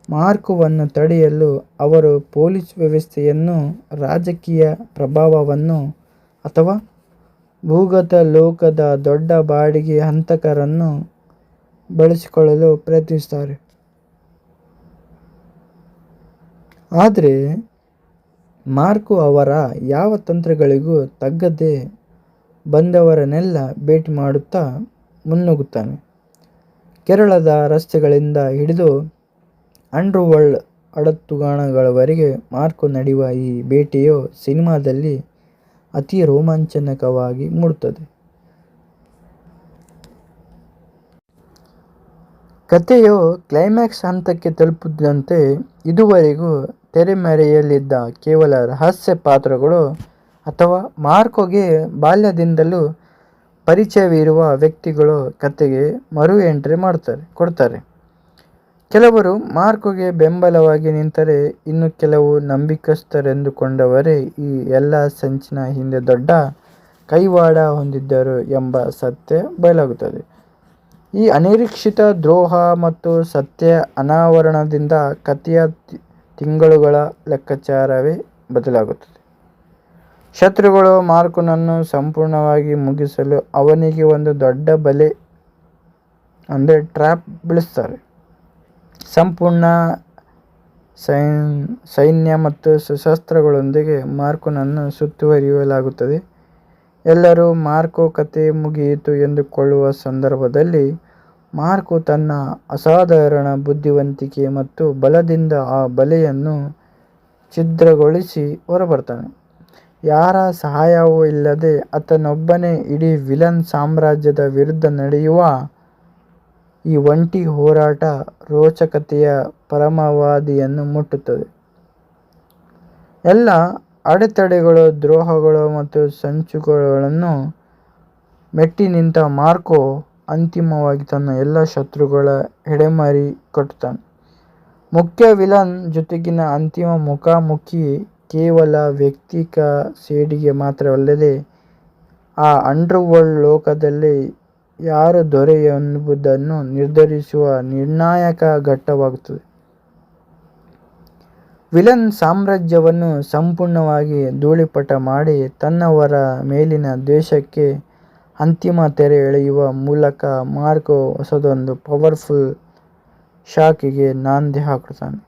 ಮಾರ್ಕೋವನ್ನು ತಡೆಯಲು ಅವರು ಪೊಲೀಸ್ ವ್ಯವಸ್ಥೆಯನ್ನು, ರಾಜಕೀಯ ಪ್ರಭಾವವನ್ನು ಅಥವಾ ಭೂಗತ ಲೋಕದ ದೊಡ್ಡ ಬಾಡಿಗೆ ಹಂತಕರನ್ನು ಬಳಸಿಕೊಳ್ಳಲು ಪ್ರಯತ್ನಿಸುತ್ತಾರೆ. ಆದರೆ ಮಾರ್ಕೋ ಅವರ ಯಾವ ತಂತ್ರಗಳಿಗೂ ತಗ್ಗದೆ ಬಂದವರನ್ನೆಲ್ಲ ಭೇಟಿ ಮಾಡುತ್ತಾ ಮುನ್ನುಗ್ಗುತ್ತಾನೆ. ಕೇರಳದ ರಸ್ತೆಗಳಿಂದ ಹಿಡಿದು ಅಂಡರ್ವರ್ಲ್ಡ್ ಅಡಗುತಾಣಗಳವರೆಗೆ ಮಾರ್ಕೋ ನಡೆಯುವ ಈ ಭೇಟಿಯು ಸಿನಿಮಾದಲ್ಲಿ ಅತಿ ರೋಮಾಂಚನಕವಾಗಿ ಮೂಡುತ್ತದೆ. ಕಥೆಯು ಕ್ಲೈಮ್ಯಾಕ್ಸ್ ಹಂತಕ್ಕೆ ತಲುಪುತ್ತಿದ್ದಂತೆ ಇದುವರೆಗೂ ತೆರೆಮರೆಯಲ್ಲಿದ್ದ ಕೇವಲ ರಹಸ್ಯ ಪಾತ್ರಗಳು ಅಥವಾ ಮಾರ್ಕೋಗೆ ಬಾಲ್ಯದಿಂದಲೂ ಪರಿಚಯವಿರುವ ವ್ಯಕ್ತಿಗಳು ಕಥೆಗೆ ಮರು ಎಂಟ್ರಿ ಕೊಡ್ತಾರೆ. ಕೆಲವರು ಮಾರ್ಕೋಗೆ ಬೆಂಬಲವಾಗಿ ನಿಂತರೆ, ಇನ್ನು ಕೆಲವು ನಂಬಿಕಸ್ಥರೆಂದುಕೊಂಡವರೇ ಈ ಎಲ್ಲ ಸಂಚಿನ ಹಿಂದೆ ದೊಡ್ಡ ಕೈವಾಡ ಹೊಂದಿದ್ದರು ಎಂಬ ಸತ್ಯ ಬಯಲಾಗುತ್ತದೆ. ಈ ಅನಿರೀಕ್ಷಿತ ದ್ರೋಹ ಮತ್ತು ಸತ್ಯ ಅನಾವರಣದಿಂದ ಕಥೆಯ ತಿಂಗಳುಗಳ ಲೆಕ್ಕಾಚಾರವೇ ಬದಲಾಗುತ್ತದೆ. ಶತ್ರುಗಳು ಮಾರ್ಕೋನನ್ನು ಸಂಪೂರ್ಣವಾಗಿ ಮುಗಿಸಲು ಅವನಿಗೆ ಒಂದು ದೊಡ್ಡ ಬಲೆ ಟ್ರ್ಯಾಪ್ ಬೀಳಿಸ್ತಾರೆ. ಸಂಪೂರ್ಣ ಸೈನ್ಯ ಮತ್ತು ಶಸ್ತ್ರಾಸ್ತ್ರಗಳೊಂದಿಗೆ ಮಾರ್ಕೋನನ್ನು ಸುತ್ತುವರಿಯಲಾಗುತ್ತದೆ. ಎಲ್ಲರೂ ಮಾರ್ಕೋ ಕಥೆ ಮುಗಿಯಿತು ಎಂದುಕೊಳ್ಳುವ ಸಂದರ್ಭದಲ್ಲಿ ಮಾರ್ಕೋ ತನ್ನ ಅಸಾಧಾರಣ ಬುದ್ಧಿವಂತಿಕೆ ಮತ್ತು ಬಲದಿಂದ ಆ ಬಲೆಯನ್ನು ಛಿದ್ರಗೊಳಿಸಿ ಹೊರಬರ್ತಾನೆ. ಯಾರ ಸಹಾಯವೂ ಇಲ್ಲದೆ ಆತನೊಬ್ಬನೇ ಇಡೀ ವಿಲನ್ ಸಾಮ್ರಾಜ್ಯದ ವಿರುದ್ಧ ನಡೆಯುವ ಈ ಒಂಟಿ ಹೋರಾಟ ರೋಚಕತೆಯ ಪರಮಾವಧಿಯನ್ನು ಮುಟ್ಟುತ್ತದೆ. ಎಲ್ಲ ಅಡೆತಡೆಗಳು, ದ್ರೋಹಗಳು ಮತ್ತು ಸಂಚುಗಳನ್ನು ಮೆಟ್ಟಿ ನಿಂತ ಮಾರ್ಕೋ ಅಂತಿಮವಾಗಿ ತನ್ನ ಎಲ್ಲ ಶತ್ರುಗಳ ಹೆಡೆಮರಿ ಕಟ್ಟುತ್ತಾನೆ. ಮುಖ್ಯ ವಿಲನ್ ಜೊತೆಗಿನ ಅಂತಿಮ ಮುಖಾಮುಖಿ ಕೇವಲ ವೈಯಕ್ತಿಕ ಸೇಡಿಗೆ ಮಾತ್ರವಲ್ಲದೆ ಆ ಅಂಡರ್ವರ್ಲ್ಡ್ ಲೋಕದಲ್ಲಿ ಯಾರು ದೊರೆ ಎಂಬುದನ್ನು ನಿರ್ಧರಿಸುವ ನಿರ್ಣಾಯಕ ಘಟ್ಟವಾಗುತ್ತದೆ. ವಿಲನ್ ಸಾಮ್ರಾಜ್ಯವನ್ನು ಸಂಪೂರ್ಣವಾಗಿ ಧೂಳಿಪಟ ಮಾಡಿ ತನ್ನವರ ಮೇಲಿನ ದ್ವೇಷಕ್ಕೆ ಅಂತಿಮ ತೆರೆ ಎಳೆಯುವ ಮೂಲಕ ಮಾರ್ಕೋ ಹೊಸದೊಂದು ಪವರ್ಫುಲ್ ಶಾಖೆಗೆ ನಾಂದಿ ಹಾಕುತ್ತಾನೆ.